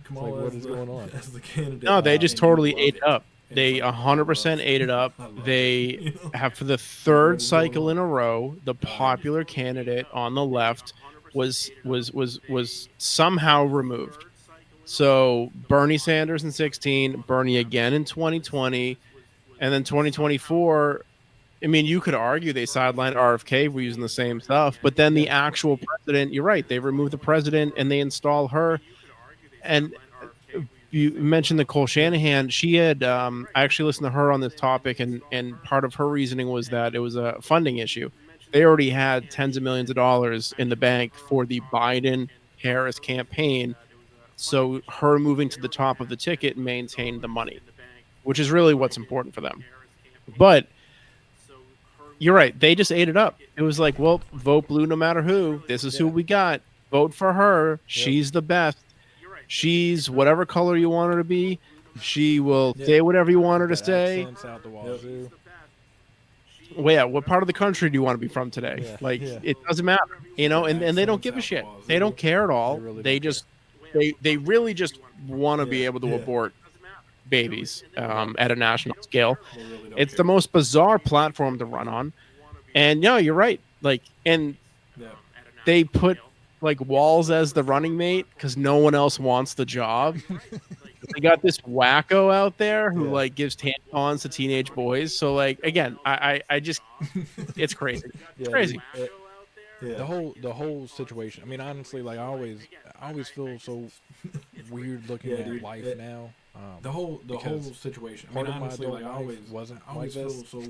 Kamala what is going on as the candidate. No, they just totally ate it up. They 100% ate it up. They have, for the third cycle in a row, the popular candidate on the left was somehow removed. So Bernie Sanders in 2016, Bernie again in 2020, and then 2024. I mean, you could argue they sidelined RFK for using the same stuff, but then the actual president, you're right, they removed the president and they install her. And you mentioned Nicole Shanahan. She had I actually listened to her on this topic, and part of her reasoning was that it was a funding issue. They already had tens of millions of dollars in the bank for the Biden-Harris campaign, so her moving to the top of the ticket maintained the money, which is really what's important for them. But you're right. They just ate it up. It was like, well, vote blue no matter who. This is who we got. Vote for her. She's the best. She's whatever color you want her to be. She will say whatever you want her to say. Well, yeah, what part of the country do you want to be from today? It doesn't matter, and they don't give a shit. They don't care at all. They just, they really just want to be able to abort babies at a national scale. It's the most bizarre platform to run on. And you're right. And they put like Walz as the running mate because no one else wants the job. They got this wacko out there who gives tampons to teenage boys. So again, I just it's crazy. It's crazy. The whole situation. I mean, honestly, I always feel so weird looking at life now. The whole situation. I mean, honestly, I always wasn't always like feel this. so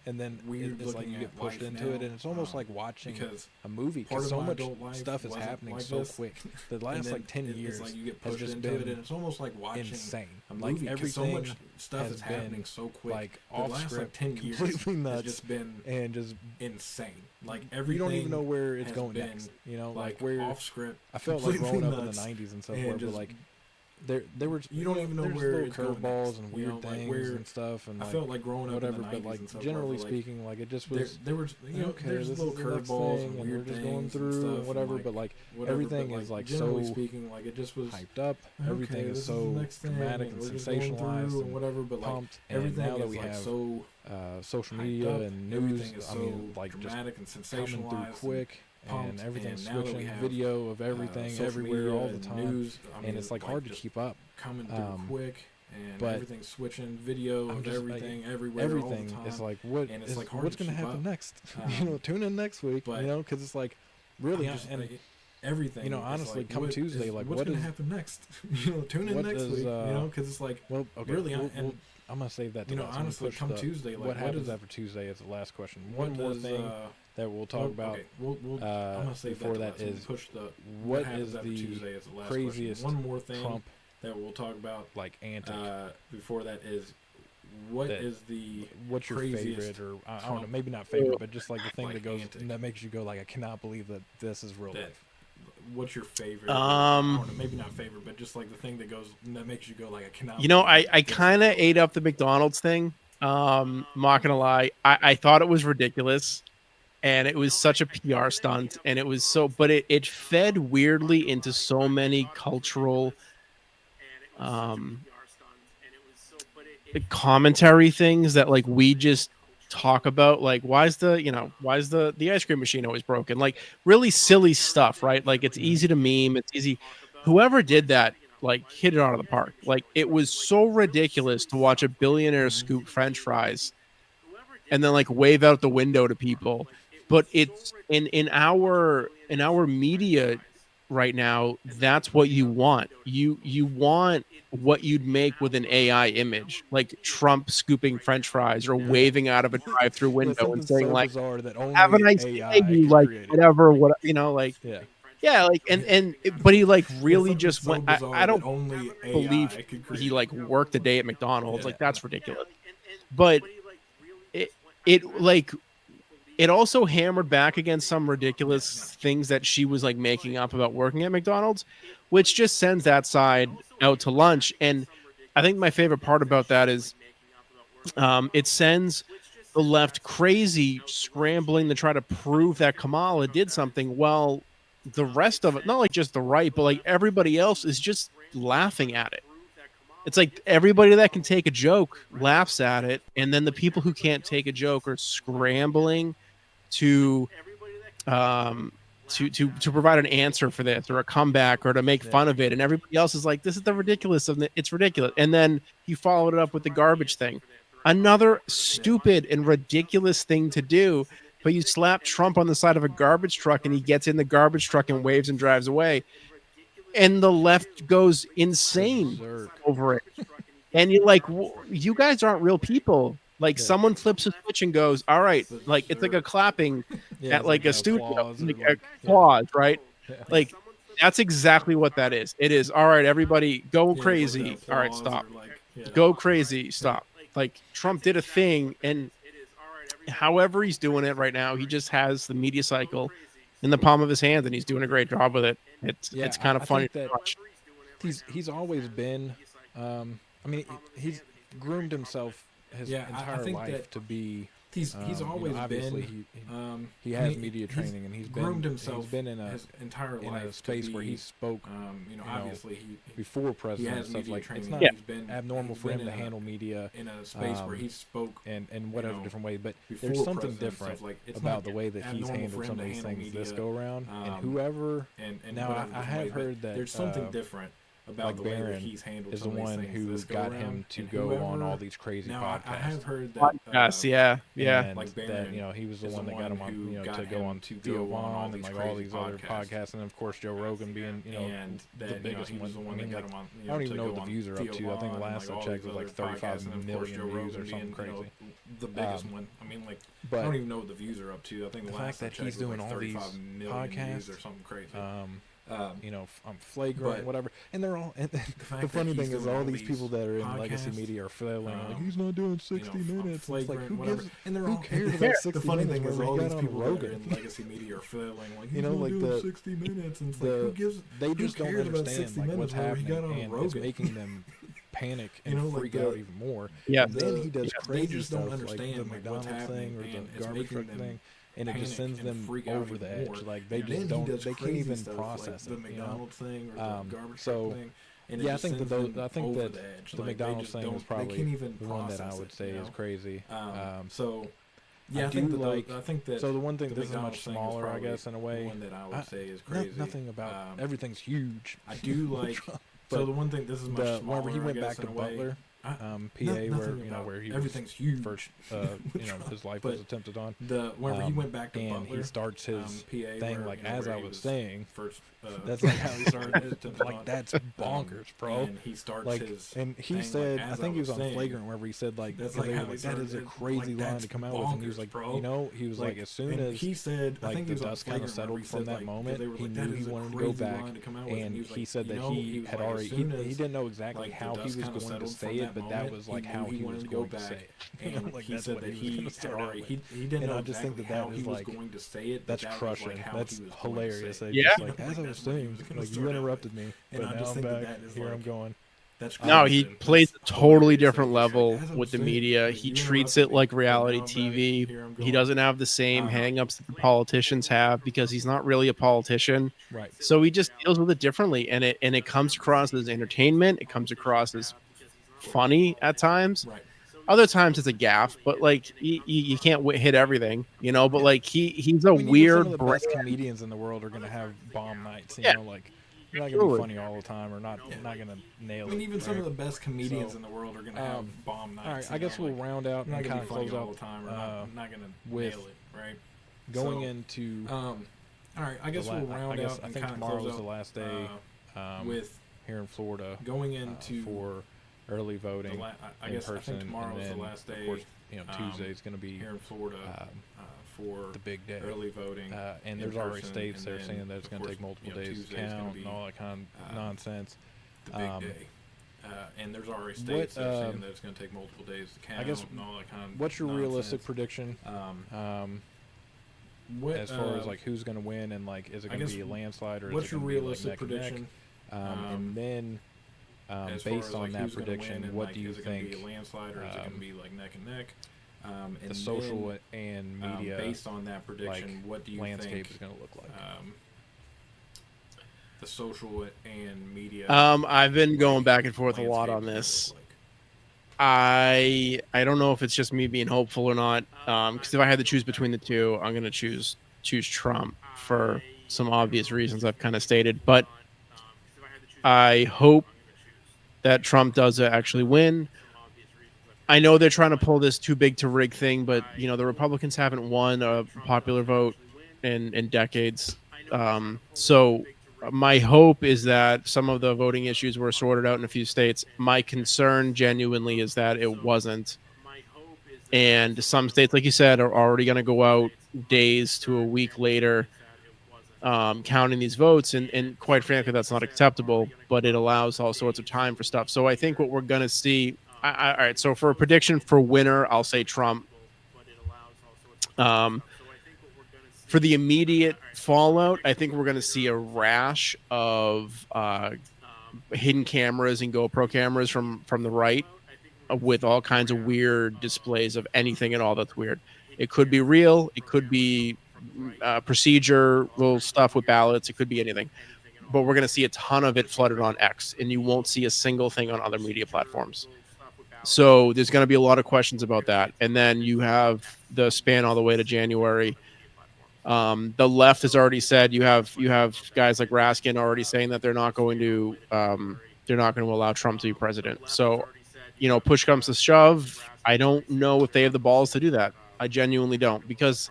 and then it's like you get pushed into it, and it's almost like watching a movie because so much stuff is happening so quick. The last 10 years has just been it's almost like watching insane. Like everything, so much stuff is happening so quick. Like the last 10 years completely nuts, has just been and just insane. Like everything, you don't even know where it's going next. Like where off script. I felt like growing up in the '90s and stuff, where like there were you don't even know there's where little it's going curveballs next, and you weird know, like things where and stuff, and I like felt like growing up whatever. in the 90s But like and stuff, generally like, speaking, like it just was. there were, you know, Okay, there's this little is the next curveballs thing, and and weird we're just things going and through stuff, and whatever. like, But like whatever, everything but, is like generally so speaking, like it just was hyped up. Everything okay, is this so is the next thing, dramatic and and we're just going sensationalized through and whatever. But like pumped. everything And now that is we like have so social hyped media up, and news, everything is I so mean, like just dramatic and coming through sensationalized, quick, pumped, and everything's and now that we switching. have, Video of everything, social everywhere, media all the and time, news, I mean, and it's like hard to just keep up. coming through quick, and but everything's switching. Video I'm of just, everything, everywhere, everything all the time. is like what and it's is like hard what's to going to keep happen up. next. Tune in next week. But Because it's like really, I'm just, and like, everything. honestly, like, come Tuesday, like what's what going is to happen next? Tune in what next is, week. Because it's like well, okay, really, I'm gonna save that. To last. honestly, come Tuesday, like what happens is, after Tuesday is the last question. One more does, thing that we'll talk about. Okay, I'm gonna save before that is push the what happens is after the Tuesday is the last craziest question. One more thing Trump that we'll talk about like antic. before that is what that- is the what's your craziest favorite, or I don't know, Trump, maybe not favorite, but just like the thing like that goes antic. that makes you go like, I cannot believe that this is real that life. what's your favorite? I don't know, maybe not favorite, but just like the thing that makes you go like, I cannot. You know, believe I this is kind of real ate life. up the McDonald's thing. Not gonna lie, I thought it was ridiculous, and it was such a PR stunt, and it was so, but it fed weirdly into so many cultural commentary things that like we just talk about, like why is the ice cream machine always broken, like really silly stuff, right? Like it's easy to meme, it's easy. Whoever did that like hit it out of the park. Like it was so ridiculous to watch a billionaire scoop french fries and then like wave out the window to people. But it's in our media right now, that's what you want. You want what you'd make with an AI image, like Trump scooping french fries or waving out of a drive-through window and Something saying so like, bizarre that only have a nice day, AI you could like create it. whatever, what like Yeah. yeah, like but he like really Something just so went. bizarre I don't that only believe AI could he create. like worked a day at McDonald's. Yeah. Like that's ridiculous. But it like it also hammered back against some ridiculous things that she was like making up about working at McDonald's, which just sends that side out to lunch. And I think my favorite part about that is it sends the left crazy, scrambling to try to prove that Kamala did something, while the rest of it, not like just the right, but like everybody else is just laughing at it. It's like everybody that can take a joke laughs at it, and then the people who can't take a joke are scrambling to to provide an answer for this or a comeback or to make fun of it, and everybody else is like, this is the ridiculous of it, it's ridiculous. And then he followed it up with the garbage thing, another stupid and ridiculous thing to do. But you slap Trump on the side of a garbage truck and he gets in the garbage truck and waves and drives away, and the left goes insane Berserk. over it. And you're like, you guys aren't real people. Like someone flips a switch and goes, all right, like it's like a clapping Yeah, at it's like an a studio, applause or like like- applause, right? Yeah. Like that's exactly what that is. It is, all right, everybody go Yeah, it's like crazy. the All right, applause stop. or like, Go crazy, stop. Like Trump did a thing, and however he's doing it right now, he just has the media cycle in the palm of his hand, and he's doing a great job with it. Yeah, It's kind of I funny think to that watch. he's always been. I mean, he's groomed himself his Yeah, I entire think life that to be. he's always obviously been. he I has mean, media he's training, and he's groomed been himself he's been in a his entire in life a space where he spoke obviously he before president and has stuff. media Like training. it's not He's been abnormal he's for been him to in a- handle media in a space where he spoke and whatever know, different ways, but before there's something president and different stuff. Like, it's about not the way that he's abnormal handled for him some of to these handle things this media, go around, and um, whoever. and Now whatever I different have way, but heard that there's something different about like the way that Barron he's handled is the some of these one things who this go got around, him to and go on all whoever- these crazy now podcasts. I have heard that Yes, yeah. And like that Barron he was the is one the that got one him on, who got to go him on to Theo go on all Vaughn and these like all crazy these other podcasts. podcasts, and of course Joe Rogan being and the that biggest he was the one. one I mean, that got like, him on. I don't even know to what go the views are on up Theo to. I think Vaughn last and, I all checked these was like other 35 podcasts, and of course million Joe views Rogan or something being, crazy. the biggest Um, one. I mean, like I But don't even know what the views are up to. I think the the fact last I that checked he's was doing like all these 35 million views podcasts, or something crazy. I'm flagrant and whatever. And they're all. And the funny thing is, all these people that are in legacy media are flailing like he's not doing 60 minutes. It's like who cares about 60 minutes? The funny thing is, all these people that are in legacy media are flailing like he's not doing 60 minutes. And it's like who gives? They just don't understand like what's happening, and it's making them panic and freak out even more. Yeah. And then he does crazy stuff like the McDonald's thing or the garbage truck thing, and it just sends them over the edge. Like they just don't, they can't even process it. So yeah, I think that the McDonald's thing is probably the one that I would say is crazy. So yeah, I think that. So the one thing, this is much smaller, I guess, in a way. One that I would say is crazy. Nothing about everything's huge. I do like. So the one thing, this is much smaller. Whenever he went back to Butler, PA, where he everything's huge. First, his life was attempted on. Whenever he went back to Butler, and he starts his PA thing like as I was saying. First, that's like how he started. Like that's bonkers, bro. And he starts like, his and he said, I think he was on Flagrant wherever he said like, that is a crazy line to come out with, and he was like, he was like, as soon as he said, like the dust kind of settled from that moment, he knew he wanted to go back, and he said that he had already, he didn't know exactly how he was going to say it, but that was like how he was going to say it. And like he said that he had already, he didn't know exactly how he was going to say it. That's crushing. That's hilarious. Yeah. Like as I was saying, like you interrupted me, but now I'm back. Here I'm going. No, he plays a totally different level with the media. He treats it like reality TV. He doesn't have the same hang-ups that the politicians have because he's not really a politician. Right. So he just deals with it differently, and it comes across as entertainment. It comes across as funny at times. Right. Other times it's a gaffe, but like you can't hit everything, But like he's a weird. Some of the best comedians in the world are going to have bomb nights, you know, like. You're not gonna be funny all the time, or not gonna nail it. I mean, even some of the best comedians in the world are gonna have bomb nights. All right, I guess we'll round out and kind of close out all the time, or not gonna nail it, right? Going into. All right, I guess we'll round out. I think tomorrow's the last day with here in Florida. Going into for early voting in person, and then of course, Tuesday is gonna be here in Florida. For the big day, early voting, and there's already states that are saying that it's going to take multiple days to count and all that kind of nonsense. The big day, and there's already states that are saying that it's going to take multiple days to count. I guess and all that kind of what's your realistic prediction? As far as like who's going to win and like is it going to be a landslide or is it going to be like neck and neck? And then based on that prediction, what do you think? A landslide or is it going to be like neck and neck? The social and media based on that prediction, what do you landscape think is going to look like? The social and media. I've been going back and forth a lot on this. I don't know if it's just me being hopeful or not. Because if I had to choose between the two, I'm going to choose Trump for some obvious reasons I've kind of stated. But I hope that Trump does actually win. I know they're trying to pull this too big to rig thing, but the Republicans haven't won a popular vote in decades. So my hope is that some of the voting issues were sorted out in a few states. My concern genuinely is that it wasn't. And some states, like you said, are already going to go out days to a week later counting these votes. And quite frankly, that's not acceptable, but it allows all sorts of time for stuff. So I think what we're going to see... all right, so for a prediction for winner, I'll say Trump. For the immediate fallout, I think we're going to see a rash of hidden cameras and GoPro cameras from the right with all kinds of weird displays of anything and all that's weird. It could be real. It could be procedural stuff with ballots. It could be anything. But we're going to see a ton of it flooded on X, and you won't see a single thing on other media platforms. So there's going to be a lot of questions about that. And then you have the span all the way to January. The left has already said you have guys like Raskin already saying that they're not going to allow Trump to be president. So, push comes to shove. I don't know if they have the balls to do that. I genuinely don't, because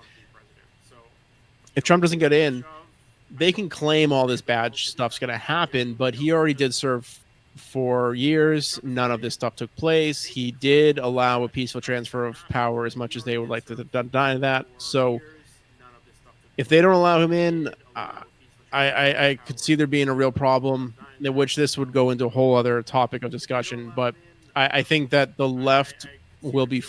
if Trump doesn't get in, they can claim all this bad stuff's going to happen, but he already did serve 4 years. None of this stuff took place. He did allow a peaceful transfer of power as much as they would like to deny that. So if they don't allow him in, I could see there being a real problem, in which this would go into a whole other topic of discussion. But I think that the left will be,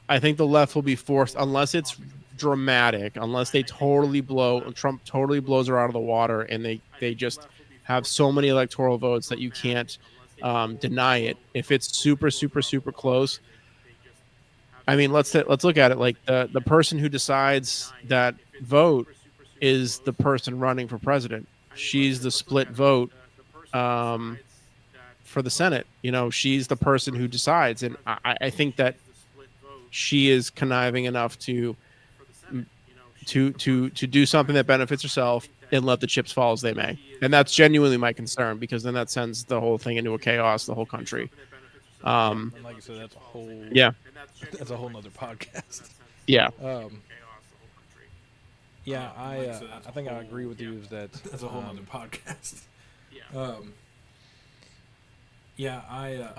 I think the left will be forced, unless it's dramatic, unless they totally Trump totally blows her out of the water, and they just have so many electoral votes that you can't deny it. If it's super super super close, I mean, let's look at it like the person who decides that vote is the person running for president. She's the split vote for the Senate. You know, she's the person who decides, and I think that she is conniving enough to do something that benefits herself and let the chips fall as they may. And that's genuinely my concern, because then that sends the whole thing into a chaos, the whole country. And like I said, that's a whole nother podcast. Yeah. Yeah, I think I agree with you that that's a whole other podcast. I'll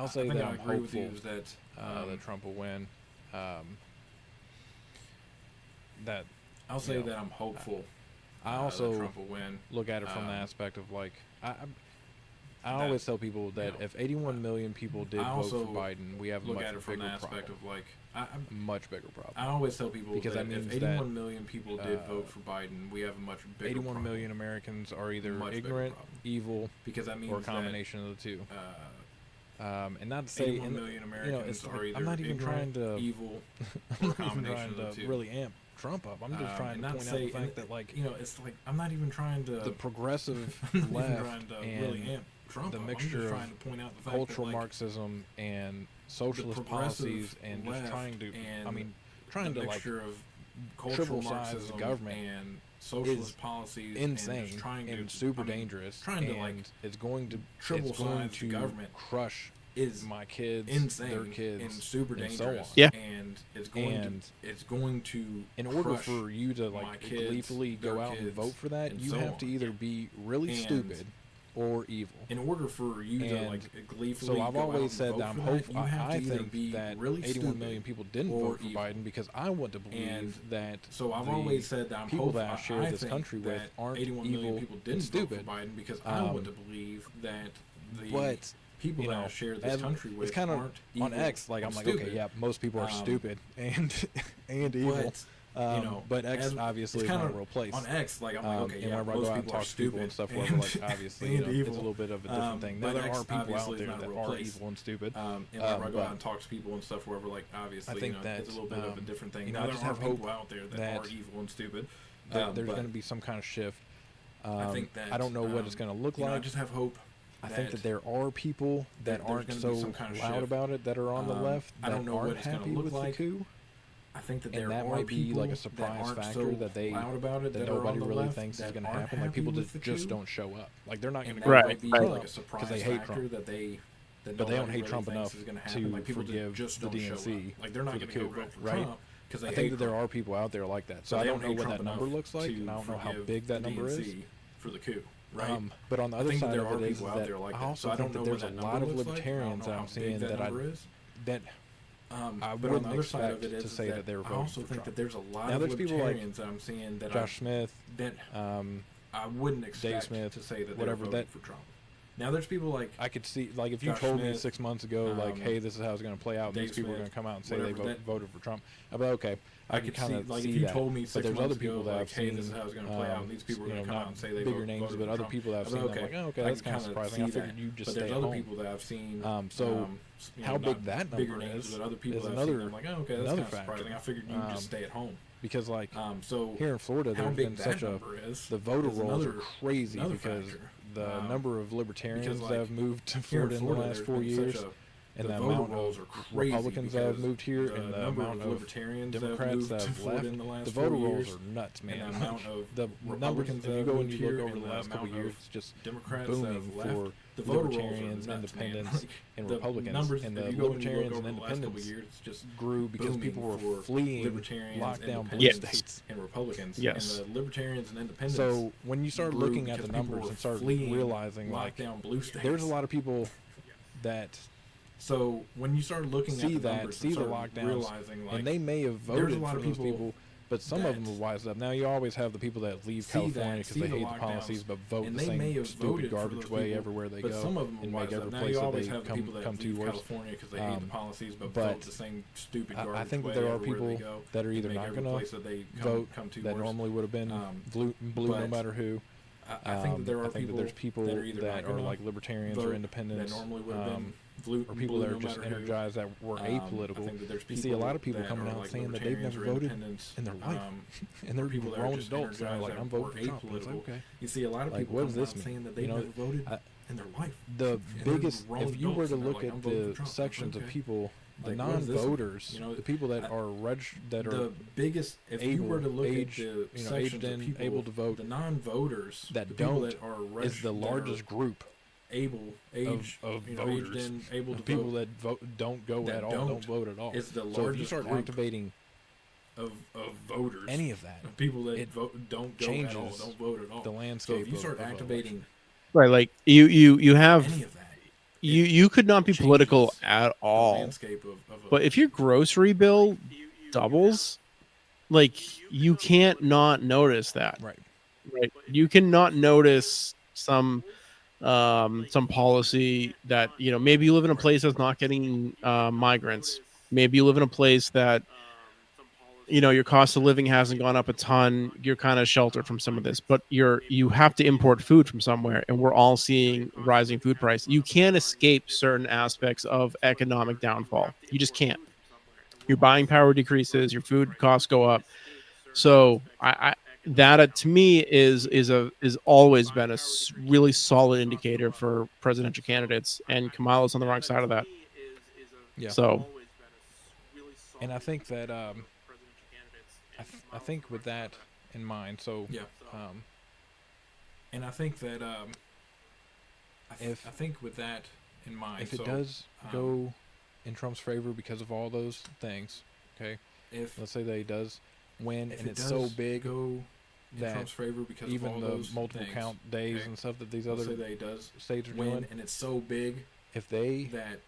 say that I agree with you that Trump will win. I'll say that I'm hopeful. I also that Trump will win. Look at it from the aspect of like I always tell people that if 81 million people did vote for Biden, we have a much bigger problem. Much bigger problem. I always tell people because that means if 81 million people did vote for Biden, we have a much bigger 81 problem. million Americans are either ignorant, evil, because that means or a combination of the two. And not to say, 81 million Americans are either I'm not even trying to evil or a combination of the two. Really amp Trump up. I'm just trying to point out the fact that, like, it's like I'm not even trying to the progressive left and really amp Trump the up. mixture of point out the fact cultural that, like, Marxism and socialist policies and just trying to, trying to like cultural triple-size the government and socialist policies insane and super dangerous. It's going to the government crush my kids, insane, their kids, and super dangerous. So on. Yeah. And it's going to in order for you to like gleefully go out and vote for that, you have to either be really stupid or evil. In order for you to like gleefully so I've always said that I'm hopeful. I think that really 81 million people didn't vote for Biden because I want to believe that. So I've always said that I'm people hopeful. that I share this country with aren't 81 evil million people didn't stupid. Vote for Biden because I want to believe that but people that I share this country with it's kind of aren't on X. Like I'm like, okay, yeah, most people are stupid and evil. But X obviously is not a real place. On X, like I'm like, okay, and whenever I go out and talk to people and stuff, whatever, like obviously it's a little bit of a different thing. Now there are people out there that are evil and stupid. And whenever I go out and talk to people and stuff, wherever, like obviously, I think it's a little bit of a different thing. Now I just there are have hope people out there that are evil and stupid. That there's going to be some kind of shift. I think that I don't know what it's going to look like. I just have hope. I think that there are people that aren't so loud about it that are on the left that aren't happy with the coup. I think that and that might be like a surprise factor that nobody really thinks is going to happen. Like people just don't show up. Like they're not going to go vote for Trump because they hate Trump. But they don't hate Trump enough to forgive the DNC for the coup, right? I think that there are people out there like that. So I don't know what that number looks like, and I don't know how big that number is for the coup. Right. But on the other side of it is that I also think that there's a lot of libertarians that I'm seeing that I wouldn't expect to say that they were voting for Trump. That there's a lot now, of there's people like that I'm seeing that Josh Smith, that I wouldn't expect to say that they were voting for Trump. Now there's people like I could see, like if you told me 6 months ago, like, hey, this is how it's going to play out, and these people are going to come out and say they voted for Trump. I'd be like, okay, I could kind of see that. But there's other people that I've seen, this is how it's going to play out, and these people are going to come out and say they bigger names, but other people that I've seen, I'm like, oh, okay, that's kind of surprising. I figured you just stay at home. But there's other people that I've seen. So how big that number is another factor. I figured you just stay at home. Because like so here in Florida, there's been such the voter rolls are crazy because the number of libertarians that have moved to Florida in the last 4 years, and the amount of Republicans that have moved here, and the amount of Democrats that have left, the voter rolls are nuts, man. The numbers, if you go and you look over the last couple of years, it's just booming for libertarians, independents, and Republicans. And the libertarians and independents grew because people were fleeing lockdown blue states. And Republicans. Yes. And the libertarians and independents. So when you start looking at the numbers and start realizing, like, there's a lot of people that. So when you start looking at the numbers see the lockdowns, realizing, like, and they may have voted for those people But some of them are wised up. Now you always have the people that leave California because they hate the policies, but vote the same stupid garbage way everywhere they go, and make every place that they come to worse. But I think that there are people that are either not going to vote that normally would have been blue no matter who. I think that there's people that are like libertarians or independents, or people that are just energized that were apolitical. You see a lot of people coming out saying that they've never voted in their life, and they're grown adults and they're like, "I'm voting for Trump." It's like, okay. You see a lot of people what does this mean? Saying that they've never voted in their life. The biggest, if you were to look at the sections of people, the non-voters, the people that are the biggest, if you were to look at the aged in, people, able to vote, the non-voters that don't is the largest group of voters. Able to people vote, that don't go at all, don't vote at all. It's the largest so if you start activating of voters, any of that, of people that don't go at all, don't vote at all. The landscape. So if you start activating, right, like you have any of that, you could not be political at all. But if your grocery bill doubles, like you can't not notice that. Right. You cannot notice some policy that, maybe you live in a place that's not getting migrants. Maybe you live in a place that, your cost of living hasn't gone up a ton. You're kind of sheltered from some of this, but you have to import food from somewhere, and we're all seeing rising food price. You can't escape certain aspects of economic downfall. You just can't. Your buying power decreases. Your food costs go up. So that to me is always been a really solid indicator for presidential candidates, and Kamala's on the wrong side of that. Yeah. So, and I think that I think with that in mind, so yeah. And I think that I think with that in mind, if it does go in Trump's favor because of all those things, okay. Let's say that he does win, and it's so big that Trump's favor because even of all the those multiple count days and stuff that these other states are doing, and it's so big if they that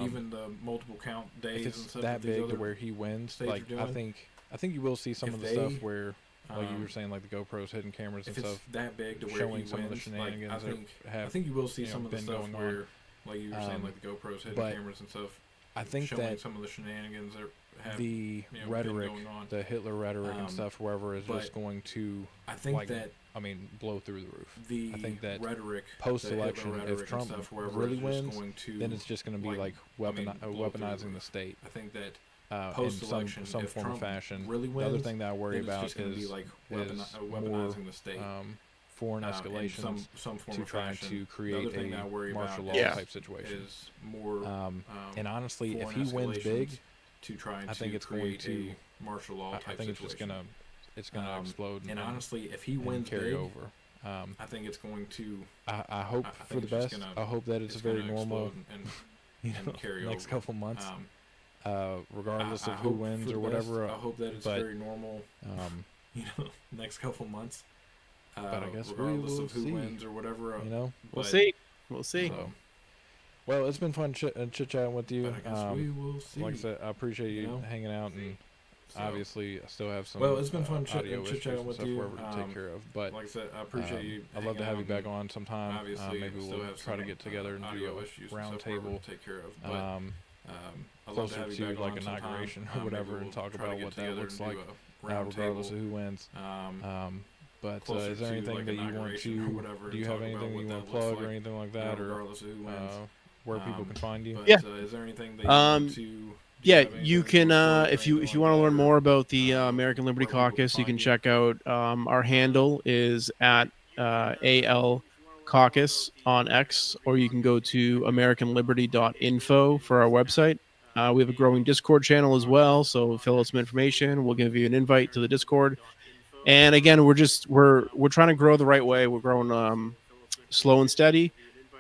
even the multiple count days if it's and stuff that big to where he wins, like I think you will see some of the stuff where, like you were saying, like the GoPros, hidden cameras and if stuff, it's that big to where showing he some wins, of the shenanigans. Like, I think you will see some of the stuff going where, on. like you were saying, like the GoPros, hidden cameras and stuff. I think showing that some of the shenanigans that have the rhetoric, the Hitler rhetoric and stuff, wherever, is just going to, I think that, blow through the roof. I think that rhetoric, post-election, if Trump really wins, then it's just going to be like weaponizing the state. I think that post-election, in some form or fashion. Really wins, the other thing that I worry about is weaponizing the state. Foreign escalations to try to create a martial law type situation. And honestly, if he wins big, I think it's going to martial law. I think it's just gonna explode. And honestly, if he wins carry big, over, I think it's going to. I hope for the best. I hope that it's very normal. And carry next over. couple months, regardless of who wins or whatever. I hope that it's very normal. Next couple months. But I guess regardless we will of who see. Wins or whatever, we'll see. So, well, it's been fun chit-chatting with you. But I guess we will see. Like I said, I appreciate you hanging out, and obviously I still have some. Well, it's been fun chit-chatting with you. To take care of, but like I said, I appreciate you. I'd love to have you back on sometime. Obviously, maybe we'll try to get together and do a round table. Take care of. But, closer to like inauguration or whatever, and talk about what that looks like, regardless of who wins. But is there anything that you want to? Do you have anything you want to plug or anything like that, or where people can find you? Yeah. Is there anything that you want to? Yeah, you can. If you want to learn more about the American Liberty Caucus, you can check out our handle is at AL Caucus on X, or you can go to AmericanLiberty.info for our website. We have a growing Discord channel as well, so fill out some information. We'll give you an invite to the Discord. And again, we're trying to grow the right way. We're growing slow and steady.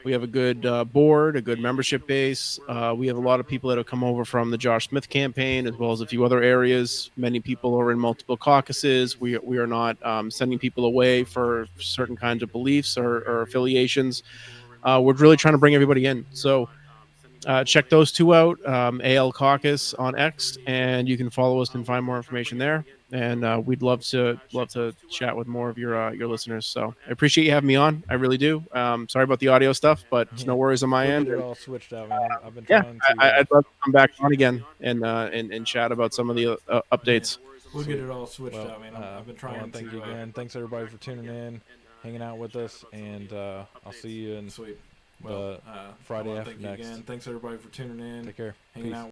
We have a good board, a good membership base. We have a lot of people that have come over from the Josh Smith campaign, as well as a few other areas. Many people are in multiple caucuses. We are not sending people away for certain kinds of beliefs or affiliations. We're really trying to bring everybody in. So check those two out, AL Caucus on X, and you can follow us and find more information there. And we'd love to chat with more of your listeners. So I appreciate you having me on. I really do. Sorry about the audio stuff, but it's no worries on my end. It all switched out, man. I've been Yeah, trying to. I'd love to come back on again and chat about some of the updates. We'll get it all switched out, man. I've been trying to. Thank you again. Thanks everybody for tuning in, hanging out with us, and I'll see you in Sweet. Friday after next. Again. Thanks everybody for tuning in. Take care. Hanging out.